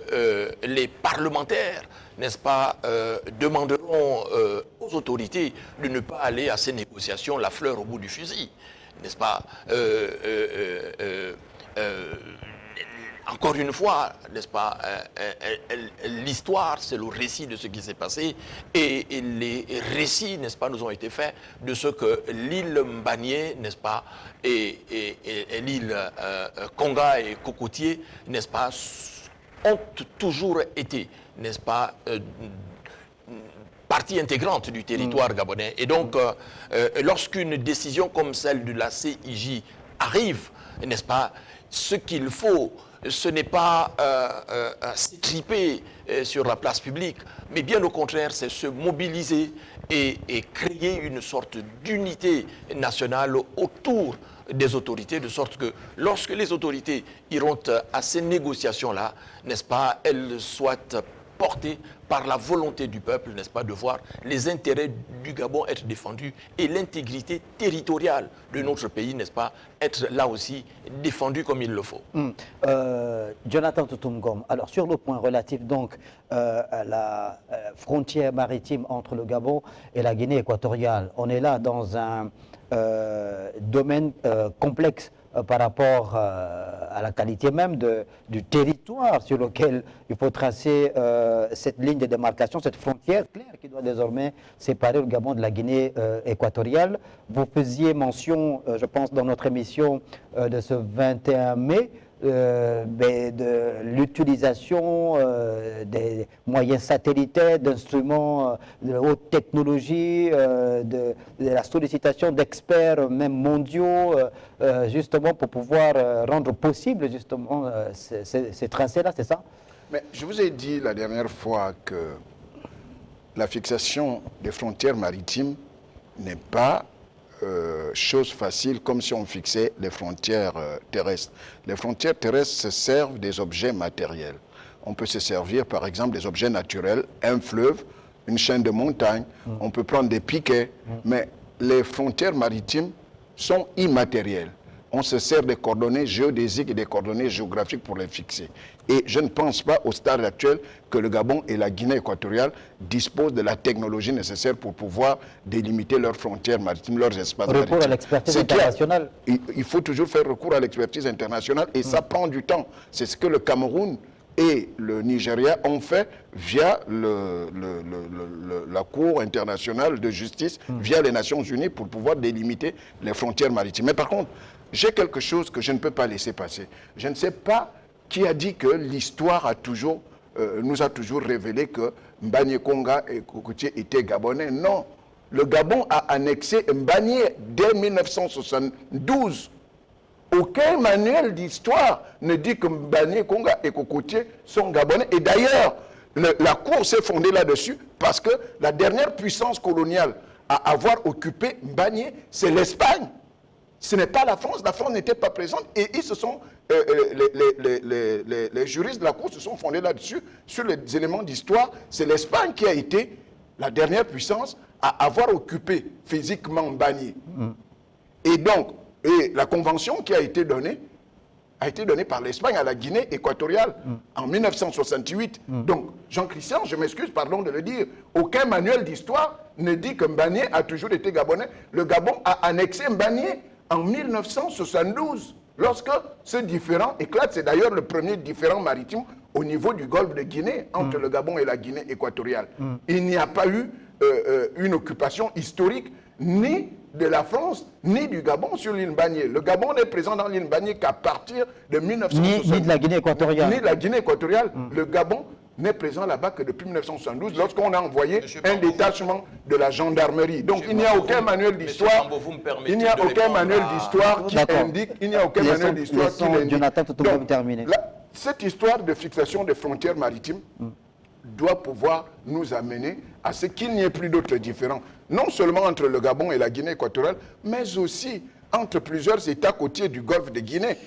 les parlementaires, n'est-ce pas, demanderont aux autorités de ne pas aller à ces négociations la fleur au bout du fusil, n'est-ce pas. Encore une fois, n'est-ce pas, l'histoire, c'est le récit de ce qui s'est passé, et les récits, n'est-ce pas, nous ont été faits de ce que l'île Mbanié, n'est-ce pas, et l'île Konga et Cocotier, n'est-ce pas, ont toujours été, n'est-ce pas, partie intégrante du territoire gabonais. Et donc, lorsqu'une décision comme celle de la CIJ arrive, n'est-ce pas, ce qu'il faut, ce n'est pas s'étriper sur la place publique, mais bien au contraire, c'est se mobiliser et créer une sorte d'unité nationale autour des autorités, de sorte que lorsque les autorités iront à ces négociations-là, n'est-ce pas, elles soient portées par la volonté du peuple, n'est-ce pas, de voir les intérêts du Gabon être défendus et l'intégrité territoriale de notre pays, n'est-ce pas, être là aussi défendue comme il le faut. Jonathan Toutoum-Ngom, alors sur le point relatif donc à la frontière maritime entre le Gabon et la Guinée équatoriale, on est là dans un domaine complexe par rapport à la qualité même du territoire sur lequel il faut tracer cette ligne de démarcation, cette frontière claire qui doit désormais séparer le Gabon de la Guinée équatoriale. Vous faisiez mention, je pense, dans notre émission de ce 21 mai, de l'utilisation des moyens satellitaires, d'instruments de haute technologie, de la sollicitation d'experts même mondiaux, justement pour pouvoir rendre possible justement ces tracés-là, c'est ça? Mais je vous ai dit la dernière fois que la fixation des frontières maritimes n'est pas chose facile comme si on fixait les frontières terrestres. Les frontières terrestres se servent des objets matériels. On peut se servir par exemple des objets naturels, un fleuve, une chaîne de montagnes, on peut prendre des piquets, mais les frontières maritimes sont immatérielles. On se sert des coordonnées géodésiques et des coordonnées géographiques pour les fixer. Et je ne pense pas au stade actuel que le Gabon et la Guinée équatoriale disposent de la technologie nécessaire pour pouvoir délimiter leurs frontières maritimes, leurs espaces maritimes. Recours à l'expertise internationale. Il faut toujours faire recours à l'expertise internationale et ça prend du temps. C'est ce que le Cameroun et le Nigeria ont fait via la Cour internationale de justice, via les Nations Unies pour pouvoir délimiter les frontières maritimes. Mais par contre, j'ai quelque chose que je ne peux pas laisser passer. Je ne sais pas qui a dit que l'histoire nous a toujours révélé que Mbagné Konga et Kokoutié étaient gabonais. Non, le Gabon a annexé Mbagné dès 1972. Aucun manuel d'histoire ne dit que Mbagné Konga et Kokoutié sont gabonais. Et d'ailleurs, la Cour s'est fondée là-dessus parce que la dernière puissance coloniale à avoir occupé Mbagné, c'est l'Espagne. Ce n'est pas la France n'était pas présente et ils se sont, les juristes de la Cour se sont fondés là-dessus, sur les éléments d'histoire. C'est l'Espagne qui a été la dernière puissance à avoir occupé physiquement Mbagné. Et donc, la convention qui a été donnée par l'Espagne à la Guinée équatoriale en 1968. Donc, Jean-Christian, je m'excuse, pardon de le dire, aucun manuel d'histoire ne dit que Mbagné a toujours été gabonais. Le Gabon a annexé Mbagné en 1972, lorsque ce différend éclate. C'est d'ailleurs le premier différend maritime au niveau du golfe de Guinée, entre le Gabon et la Guinée équatoriale. Il n'y a pas eu une occupation historique, ni de la France, ni du Gabon sur l'île Mbagné. Le Gabon n'est présent dans l'île Mbagné qu'à partir de 1972. Ni de la Guinée équatoriale. Ni de la Guinée équatoriale. Le Gabon n'est présent là-bas que depuis 1972, lorsqu'on a envoyé un détachement de la gendarmerie. Donc il n'y a aucun manuel d'histoire. Il n'y a aucun manuel d'histoire qui indique. Il n'y a aucun manuel d'histoire qui l'indique. Jonathan, tout terminé. Cette histoire de fixation des frontières maritimes doit pouvoir nous amener à ce qu'il n'y ait plus d'autres différends. Non seulement entre le Gabon et la Guinée équatoriale, mais aussi entre plusieurs États côtiers du golfe de Guinée.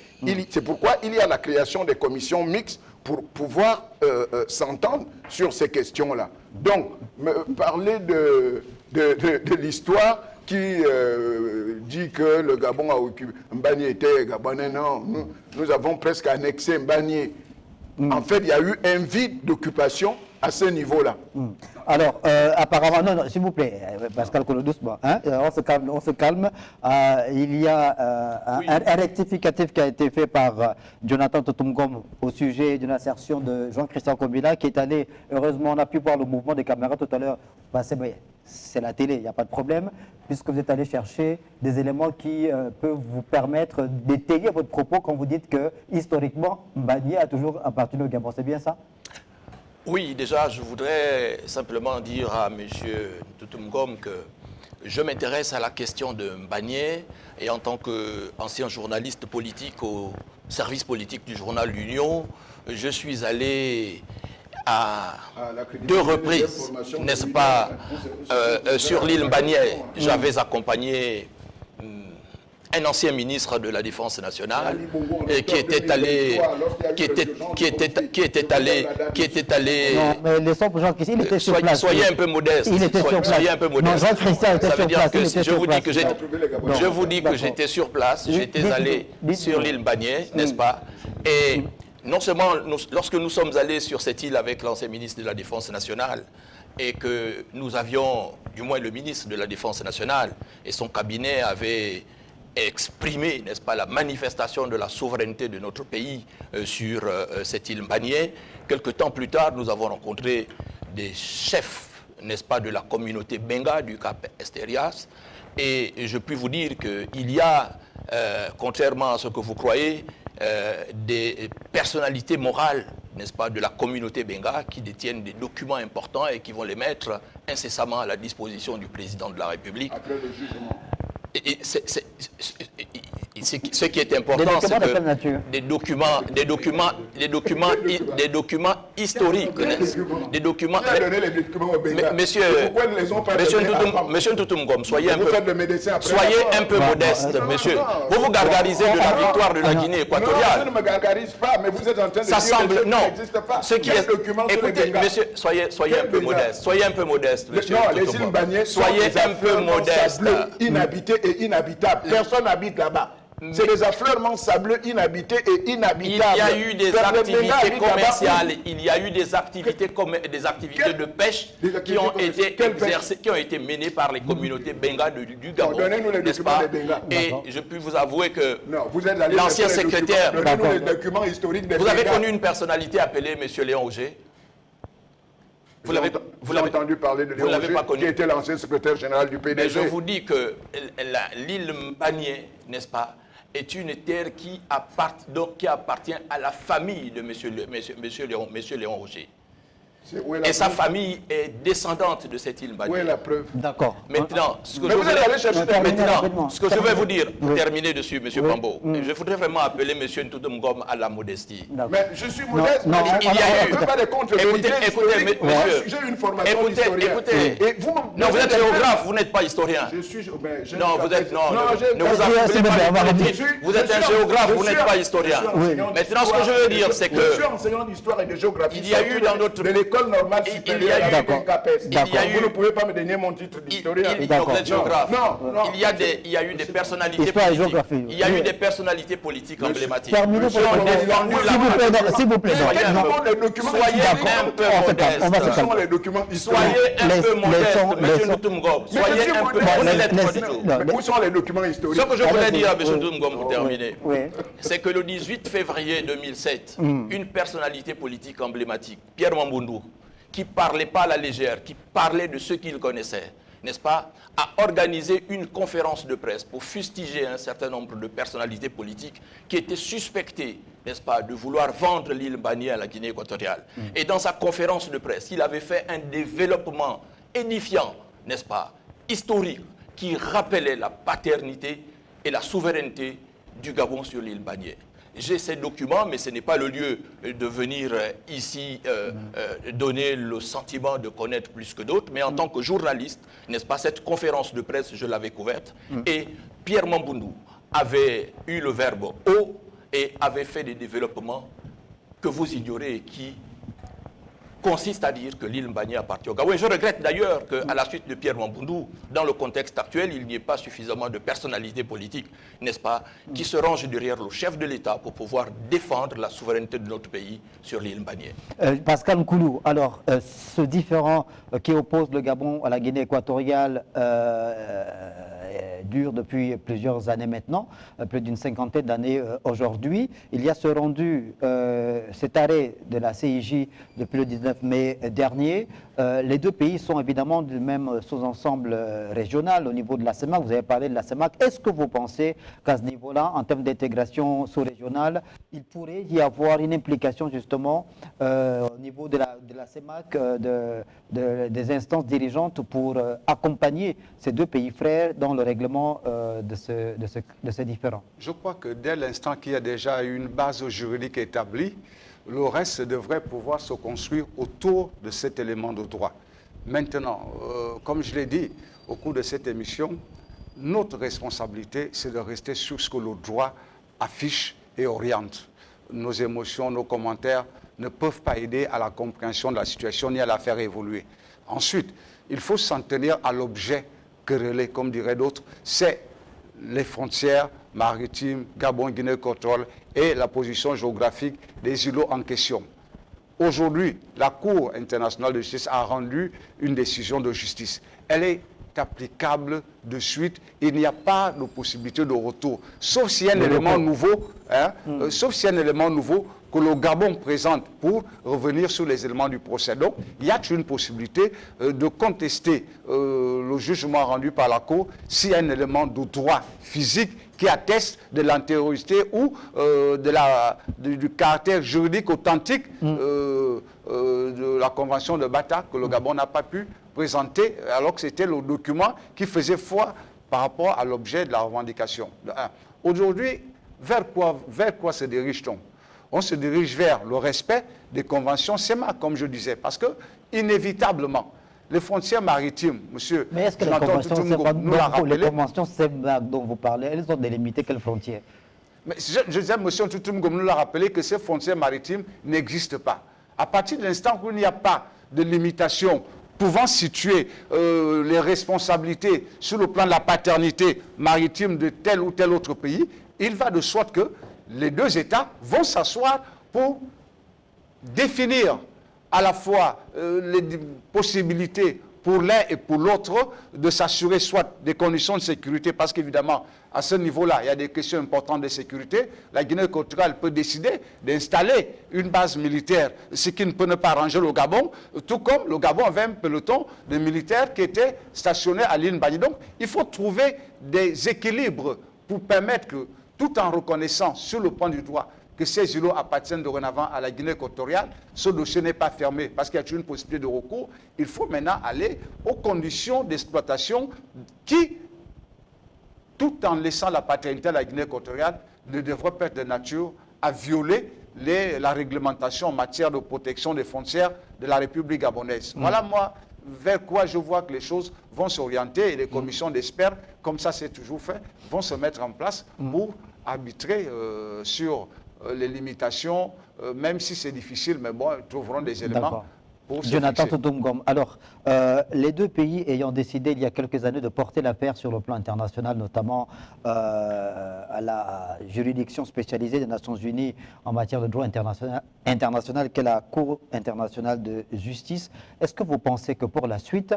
C'est pourquoi il y a la création des commissions mixtes pour pouvoir s'entendre sur ces questions-là. Donc, parler de l'histoire qui dit que le Gabon a occupé, Mbagné était gabonais, non, nous avons presque annexé Mbagné. En fait, il y a eu un vide d'occupation à ce niveau-là. Alors, apparemment, non, s'il vous plaît, Pascal Kolo, doucement, hein, on se calme. Il y a un rectificatif qui a été fait par Jonathan Toutoum-Ngom au sujet d'une assertion de Jean-Christian Kombila qui est allé, heureusement, on a pu voir le mouvement des caméras tout à l'heure. Bah, c'est la télé, il n'y a pas de problème, puisque vous êtes allé chercher des éléments qui peuvent vous permettre d'étayer votre propos quand vous dites que, historiquement, Mbagné a toujours appartenu au Gabon. C'est bien ça? Oui, déjà, je voudrais simplement dire à M. Toutoum-Ngom que je m'intéresse à la question de Mbagné et en tant qu'ancien journaliste politique au service politique du journal L'Union, je suis allé à 2 reprises, n'est-ce pas, sur l'île Mbagné. J'avais accompagné un ancien ministre de la Défense nationale qui était allé, Non, mais les 100 gens qui il était sur place. Soyez un peu modeste. Il était sur place. Soyez un peu modeste. Non, Jean-Christian était Ça veut sur dire place. que Il si était je sur vous dis place. que j'étais sur place, j'étais allé sur l'île Bagné, n'est-ce pas? Et non seulement lorsque nous sommes allés sur cette île avec l'ancien ministre de la Défense nationale et que nous avions, du moins le ministre de la Défense nationale et son cabinet avaient exprimé, n'est-ce pas, la manifestation de la souveraineté de notre pays sur cette île Bagné. Quelque temps plus tard, nous avons rencontré des chefs, n'est-ce pas, de la communauté Benga du Cap Esterias. Et je puis vous dire qu'il y a, contrairement à ce que vous croyez, des personnalités morales, n'est-ce pas, de la communauté Benga qui détiennent des documents importants et qui vont les mettre incessamment à la disposition du président de la République. Après le jugement. Ce qui est important, c'est que des documents historiques, des documents. Monsieur Ntoutoum, soyez un peu modeste, monsieur. Vous vous gargarisez de la victoire de la Guinée équatoriale. Non, je ne me gargarise pas, mais vous êtes en train de ça dire semble, que non. n'existe pas. Écoutez, monsieur, soyez un peu modeste. Soyez un peu modeste, monsieur. Non, les îles Bagné sont soyez un peu modeste. Inhabité et inhabitable. Personne n'habite là-bas. C'est des affleurements sableux inhabités et inhabitables. Il y a eu des activités commerciales, il y a eu des activités de pêche qui ont été exercées, qui ont été menées par les communautés Benga du Gabon. Donnez-nous les documents des Benga. Et je puis vous avouer que l'ancien secrétaire... Donnez-nous les documents historiques des Benga. Vous avez Benga. connu une personnalité appelée M. Léon Auger? Vous l'avez entendu parler de Léon Auger, qui était l'ancien secrétaire général du PDG. Mais je vous dis que l'île Bagné, n'est-ce pas, est une terre qui appartient à la famille de M. Léon Auger. Et sa famille est descendante de cette île Bagné. Où est la preuve? D'accord. Maintenant, ce que je vais vous dire, pour terminer dessus, M. Pambo, je voudrais vraiment appeler M. Ntoutoum Ngom à la modestie. Mais je suis modeste, il y a eu... pas des contre-vérités. Écoutez, monsieur, j'ai une formation d'historien. Écoutez, non, vous êtes géographe, vous n'êtes pas historien. Je suis... Non, vous êtes... Non, ne vous affirmez pas politique. Vous êtes un géographe, vous n'êtes pas historien. Maintenant, ce que je veux dire, c'est que... Je suis enseignant d'histoire et de géographie. Il y a eu dans notre... normale supérieure à CAPES. Vous ne pouvez pas me donner mon titre d'historien. Vous êtes géographe. Non. Il y a eu des personnalités politiques. Il y a eu des personnalités politiques emblématiques. Terminez pour s'il vous plaît. Soyez un peu modeste, monsieur Ntoutoum. Soyez un peu modeste. Où sont les documents historiques? Ce que je voulais dire à M. Ntoutoum pour terminer, c'est que le 18 février 2007, une personnalité politique emblématique, Pierre Mamboundou, qui ne parlait pas à la légère, qui parlait de ce qu'il connaissait, n'est-ce pas, a organisé une conférence de presse pour fustiger un certain nombre de personnalités politiques qui étaient suspectées, n'est-ce pas, de vouloir vendre l'île Bagné à la Guinée équatoriale. Et dans sa conférence de presse, il avait fait un développement édifiant, n'est-ce pas, historique, qui rappelait la paternité et la souveraineté du Gabon sur l'île Bagné. J'ai ces documents, mais ce n'est pas le lieu de venir ici donner le sentiment de connaître plus que d'autres. Mais en tant que journaliste, n'est-ce pas, cette conférence de presse, je l'avais couverte. Et Pierre Mamboundou avait eu le verbe « haut » et avait fait des développements que vous ignorez et qui consiste à dire que l'île Bagné appartient au Gabon. Et je regrette d'ailleurs qu'à la suite de Pierre Mamboundou, dans le contexte actuel, il n'y ait pas suffisamment de personnalités politiques, n'est-ce pas, qui se rangent derrière le chef de l'État pour pouvoir défendre la souveraineté de notre pays sur l'île Bagné. Pascal Nkoulou, alors, ce différend qui oppose le Gabon à la Guinée équatoriale dure depuis plusieurs années maintenant, plus d'une cinquantaine d'années aujourd'hui. Il y a ce rendu, cet arrêt de la CIJ depuis le 19 mai dernier. Les deux pays sont évidemment du même sous-ensemble régional au niveau de la CEMAC. Vous avez parlé de la CEMAC. Est-ce que vous pensez qu'à ce niveau-là, en termes d'intégration sous-régionale, il pourrait y avoir une implication justement au niveau de la CEMAC, des instances dirigeantes pour accompagner ces deux pays frères dans le règlement de ces différends? Je crois que dès l'instant qu'il y a déjà une base juridique établie, le reste devrait pouvoir se construire autour de cet élément de droit. Maintenant, comme je l'ai dit au cours de cette émission, notre responsabilité, c'est de rester sur ce que le droit affiche et oriente. Nos émotions, nos commentaires ne peuvent pas aider à la compréhension de la situation ni à la faire évoluer. Ensuite, il faut s'en tenir à l'objet querellé, comme diraient d'autres, c'est les frontières maritimes, Gabon, Guinée équatoriale et la position géographique des îlots en question. Aujourd'hui, la Cour internationale de justice a rendu une décision de justice. Elle est applicable de suite. Il n'y a pas de possibilité de retour, sauf s'il y a un élément nouveau, sauf s'il y a un élément nouveau que le Gabon présente pour revenir sur les éléments du procès. Donc, il y a une possibilité de contester le jugement rendu par la Cour s'il y a un élément de droit physique qui atteste de l'antériorité ou du caractère juridique authentique de la Convention de Bata que le Gabon n'a pas pu présenter, alors que c'était le document qui faisait foi par rapport à l'objet de la revendication. Aujourd'hui, vers quoi se dirige-t-on? On se dirige vers le respect des conventions CEMAC, comme je disais, parce que, inévitablement, les frontières maritimes, monsieur, mais est-ce que les conventions CEMAC dont vous parlez, elles ont délimité quelles frontières? Mais je disais, monsieur Ntoutoumgom nous l'a rappelé que ces frontières maritimes n'existent pas. À partir de l'instant où il n'y a pas de limitation pouvant situer les responsabilités sur le plan de la paternité maritime de tel ou tel autre pays, il va de soi que les deux États vont s'asseoir pour définir à la fois les possibilités pour l'un et pour l'autre de s'assurer soit des conditions de sécurité, parce qu'évidemment, à ce niveau-là, il y a des questions importantes de sécurité. La Guinée équatoriale peut décider d'installer une base militaire, ce qui ne peut ne pas arranger le Gabon, tout comme le Gabon avait un peloton de militaires qui étaient stationnés à l'île Bani. Donc, il faut trouver des équilibres pour permettre que, tout en reconnaissant sur le plan du droit que ces îlots appartiennent dorénavant à la Guinée équatoriale, ce dossier n'est pas fermé parce qu'il y a une possibilité de recours. Il faut maintenant aller aux conditions d'exploitation qui, tout en laissant la paternité à la Guinée équatoriale, ne devraient pas être de nature à violer la réglementation en matière de protection des frontières de la République gabonaise. Voilà, moi, vers quoi je vois que les choses vont s'orienter et les commissions d'experts, comme ça c'est toujours fait, vont se mettre en place pour arbitrer sur les limitations, même si c'est difficile, mais bon, ils trouveront des éléments pour se Jonathan fixer. Ntoutoumgom, alors, les deux pays ayant décidé il y a quelques années de porter l'affaire sur le plan international, notamment à la juridiction spécialisée des Nations Unies en matière de droit international qu'est la Cour internationale de justice, est-ce que vous pensez que pour la suite,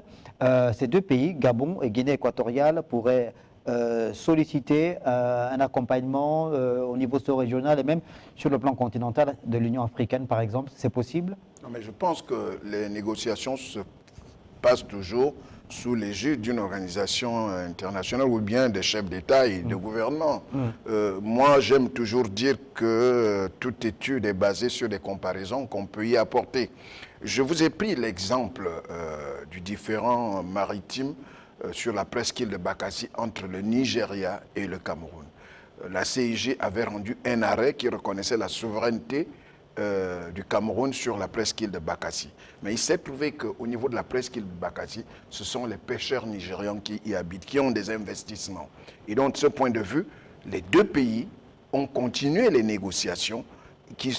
ces deux pays, Gabon et Guinée équatoriale, pourraient solliciter un accompagnement au niveau sous-régional et même sur le plan continental de l'Union africaine, par exemple? C'est possible? Non, mais je pense que les négociations se passent toujours sous l'égide d'une organisation internationale ou bien des chefs d'État et de gouvernement. Moi, j'aime toujours dire que toute étude est basée sur des comparaisons qu'on peut y apporter. Je vous ai pris l'exemple du différend maritime sur la presqu'île de Bakassi entre le Nigeria et le Cameroun. La CIG avait rendu un arrêt qui reconnaissait la souveraineté du Cameroun sur la presqu'île de Bakassi. Mais il s'est trouvé qu'au niveau de la presqu'île de Bakassi, ce sont les pêcheurs nigérians qui y habitent, qui ont des investissements. Et donc, de ce point de vue, les deux pays ont continué les négociations qui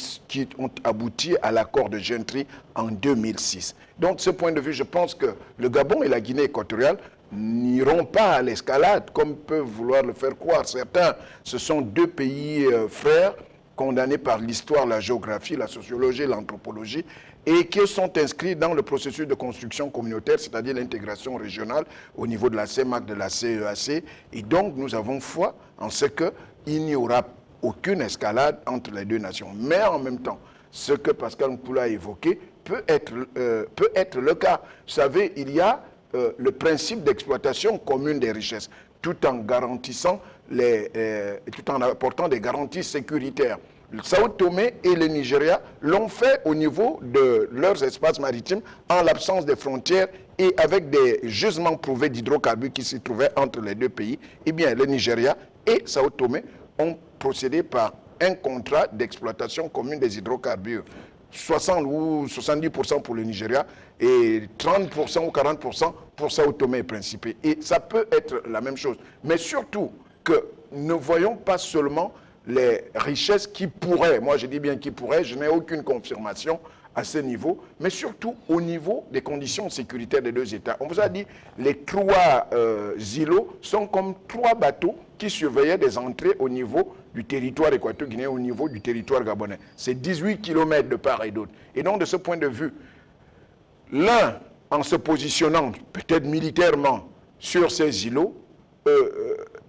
ont abouti à l'accord de Gentry en 2006. Donc, de ce point de vue, je pense que le Gabon et la Guinée équatoriale n'iront pas à l'escalade, comme peuvent vouloir le faire croire certains. Ce sont deux pays frères, condamnés par l'histoire, la géographie, la sociologie, l'anthropologie, et qui sont inscrits dans le processus de construction communautaire, c'est-à-dire l'intégration régionale au niveau de la CEMAC, de la CEAC. Et donc, nous avons foi en ce qu'il n'y aura aucune escalade entre les deux nations. Mais en même temps, ce que Pascal Nkoula a évoqué peut être le cas. Vous savez, il y a le principe d'exploitation commune des richesses, tout en garantissant tout en apportant des garanties sécuritaires. Le Sao Tomé et le Nigeria l'ont fait au niveau de leurs espaces maritimes en l'absence des frontières et avec des gisements prouvés d'hydrocarbures qui s'y trouvaient entre les deux pays. Eh bien, le Nigeria et Sao Tomé ont procédé par un contrat d'exploitation commune des hydrocarbures. 60 ou 70% pour le Nigeria et 30% ou 40% pour Sao Tomé et Principe. Et ça peut être la même chose. Mais surtout que ne voyons pas seulement les richesses qui pourraient, moi je dis bien qui pourraient, je n'ai aucune confirmation à ce niveau, mais surtout au niveau des conditions sécuritaires des deux États. On vous a dit, les 3 îlots sont comme 3 bateaux qui surveillaient des entrées au niveau du territoire équateur-guinéen, au niveau du territoire gabonais. C'est 18 km de part et d'autre. Et donc, de ce point de vue, l'un, en se positionnant peut-être militairement sur ces îlots,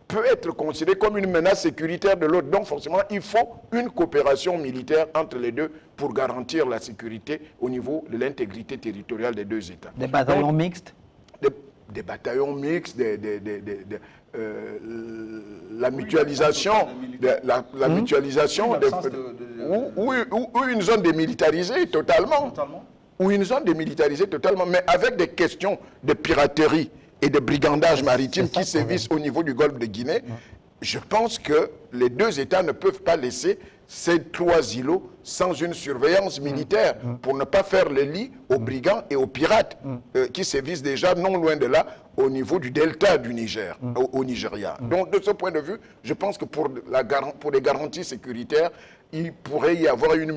peut être considéré comme une menace sécuritaire de l'autre. Donc forcément, il faut une coopération militaire entre les deux pour garantir la sécurité au niveau de l'intégrité territoriale des deux États. Des bataillons mixtes? Des bataillons mixtes, la mutualisation, la mutualisation, ou une zone démilitarisée totalement. Ou une zone démilitarisée totalement, mais avec des questions de piraterie et de brigandage maritime qui sévissent au niveau du golfe de Guinée, je pense que les deux États ne peuvent pas laisser ces 3 îlots sans une surveillance militaire pour ne pas faire le lit aux brigands et aux pirates qui sévissent déjà non loin de là au niveau du delta du Niger, au Nigeria. Donc de ce point de vue, je pense que pour les garanties sécuritaires, il pourrait y avoir une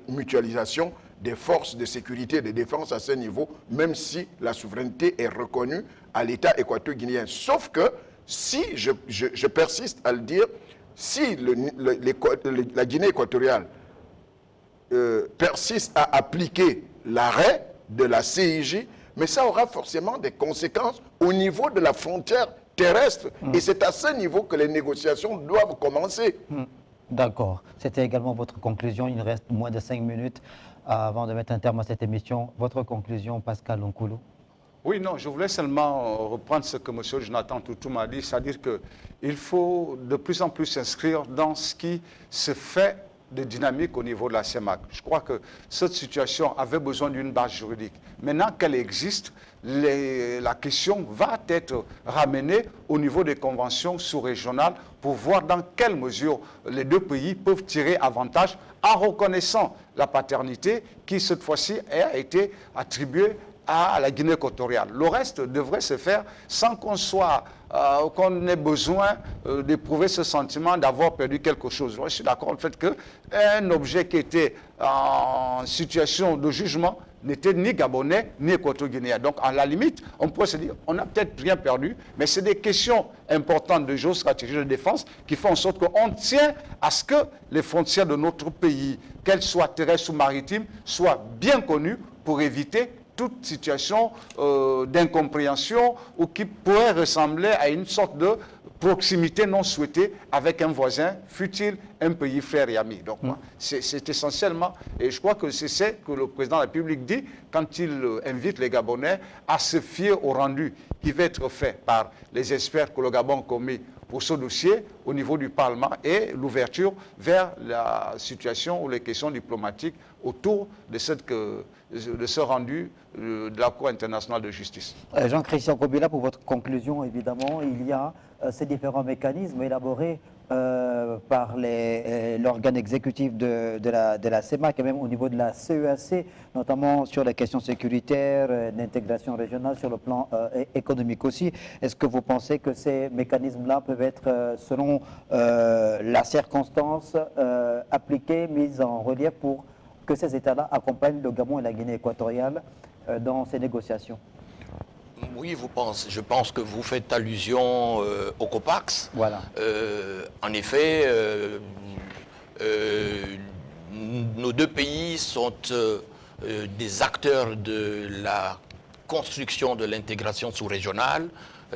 mutualisation des forces de sécurité et de défense à ce niveau, même si la souveraineté est reconnue à l'État équateur-guinéen. Sauf que, si je persiste à le dire, si la Guinée équatoriale persiste à appliquer l'arrêt de la CIJ, mais ça aura forcément des conséquences au niveau de la frontière terrestre. Et c'est à ce niveau que les négociations doivent commencer. D'accord. C'était également votre conclusion. Il nous reste moins de 5 minutes avant de mettre un terme à cette émission. Votre conclusion, Pascal Nkoulou? Oui, non, je voulais seulement reprendre ce que M. Jonathan Toutou m'a dit, c'est-à-dire qu'il faut de plus en plus s'inscrire dans ce qui se fait de dynamique au niveau de la CEMAC. Je crois que cette situation avait besoin d'une base juridique. Maintenant qu'elle existe, la question va être ramenée au niveau des conventions sous-régionales pour voir dans quelle mesure les deux pays peuvent tirer avantage en reconnaissant la paternité qui, cette fois-ci, a été attribuée à la Guinée équatoriale. Le reste devrait se faire sans qu'on ait besoin d'éprouver ce sentiment d'avoir perdu quelque chose. Moi, je suis d'accord le fait qu'un objet qui était en situation de jugement n'était ni gabonais ni équato-guinéen. Donc, à la limite, on pourrait se dire, on n'a peut-être rien perdu, mais c'est des questions importantes de géostratégie de défense qui font en sorte qu'on tient à ce que les frontières de notre pays, qu'elles soient terrestres ou maritimes, soient bien connues pour éviter toute situation d'incompréhension ou qui pourrait ressembler à une sorte de proximité non souhaitée avec un voisin, fût-il un pays frère et ami. Donc, c'est essentiellement, et je crois que c'est ce que le président de la République dit quand il invite les Gabonais à se fier au rendu qui va être fait par les experts que le Gabon a commis pour ce dossier au niveau du Parlement et l'ouverture vers la situation ou les questions diplomatiques autour de ce rendu de la Cour internationale de justice. Jean-Christian Kobila, pour votre conclusion, évidemment, il y a ces différents mécanismes élaborés par l'organe exécutif de la CEMAC et même au niveau de la CEAC, notamment sur les questions sécuritaires, d'intégration régionale, sur le plan économique aussi. Est-ce que vous pensez que ces mécanismes-là peuvent être, selon la circonstance, appliqués, mis en relief pour que ces États-là accompagnent le Gabon et la Guinée équatoriale dans ces négociations? Oui, je pense que vous faites allusion au COPAX. Voilà. En effet, nos deux pays sont des acteurs de la construction de l'intégration sous-régionale,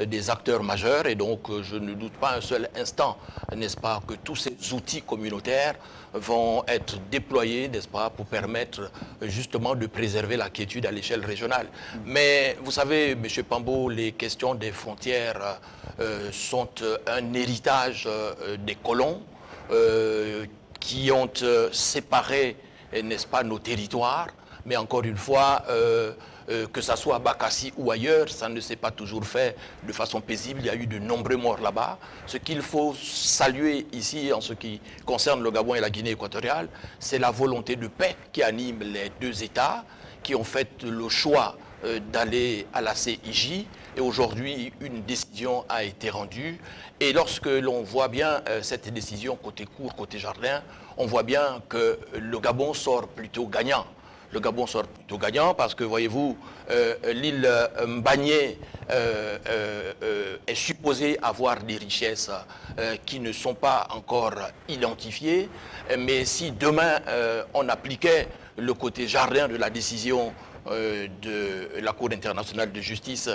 des acteurs majeurs, et donc je ne doute pas un seul instant, n'est-ce pas, que tous ces outils communautaires vont être déployés, n'est-ce pas, pour permettre justement de préserver la quiétude à l'échelle régionale. Mais vous savez, M. Pambo, les questions des frontières sont un héritage des colons qui ont séparé, n'est-ce pas, nos territoires. Mais encore une fois, que ça soit à Bakassi ou ailleurs, ça ne s'est pas toujours fait de façon paisible. Il y a eu de nombreux morts là-bas. Ce qu'il faut saluer ici en ce qui concerne le Gabon et la Guinée équatoriale, c'est la volonté de paix qui anime les deux États, qui ont fait le choix d'aller à la CIJ. Et aujourd'hui, une décision a été rendue. Et lorsque l'on voit bien cette décision côté cour, côté jardin, on voit bien que le Gabon sort plutôt gagnant. Le Gabon sort plutôt gagnant parce que, voyez-vous, l'île Mbagné est supposée avoir des richesses qui ne sont pas encore identifiées. Mais si demain, on appliquait le côté jardin de la décision de la Cour internationale de justice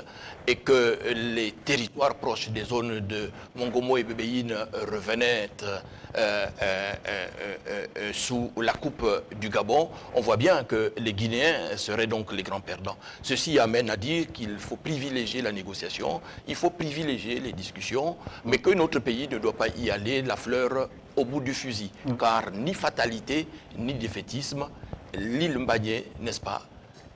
et que les territoires proches des zones de Mongomo et Bébéine revenaient sous la coupe du Gabon, on voit bien que les Guinéens seraient donc les grands perdants. Ceci amène à dire qu'il faut privilégier la négociation, il faut privilégier les discussions, mais que notre pays ne doit pas y aller la fleur au bout du fusil, car ni fatalité, ni défaitisme, l'île Mbagné, n'est-ce pas,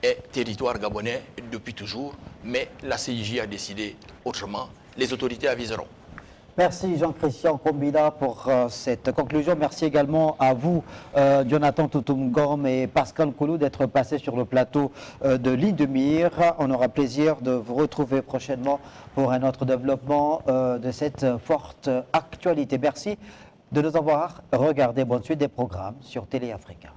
est territoire gabonais depuis toujours, mais la CIJ a décidé autrement. Les autorités aviseront. Merci Jean-Christian Kombida pour cette conclusion. Merci également à vous, Jonathan Toutoumgom et Pascal Koulou, d'être passés sur le plateau de Ligne de Mire. On aura plaisir de vous retrouver prochainement pour un autre développement de cette forte actualité. Merci de nous avoir regardé. Bonne suite des programmes sur Télé Africa.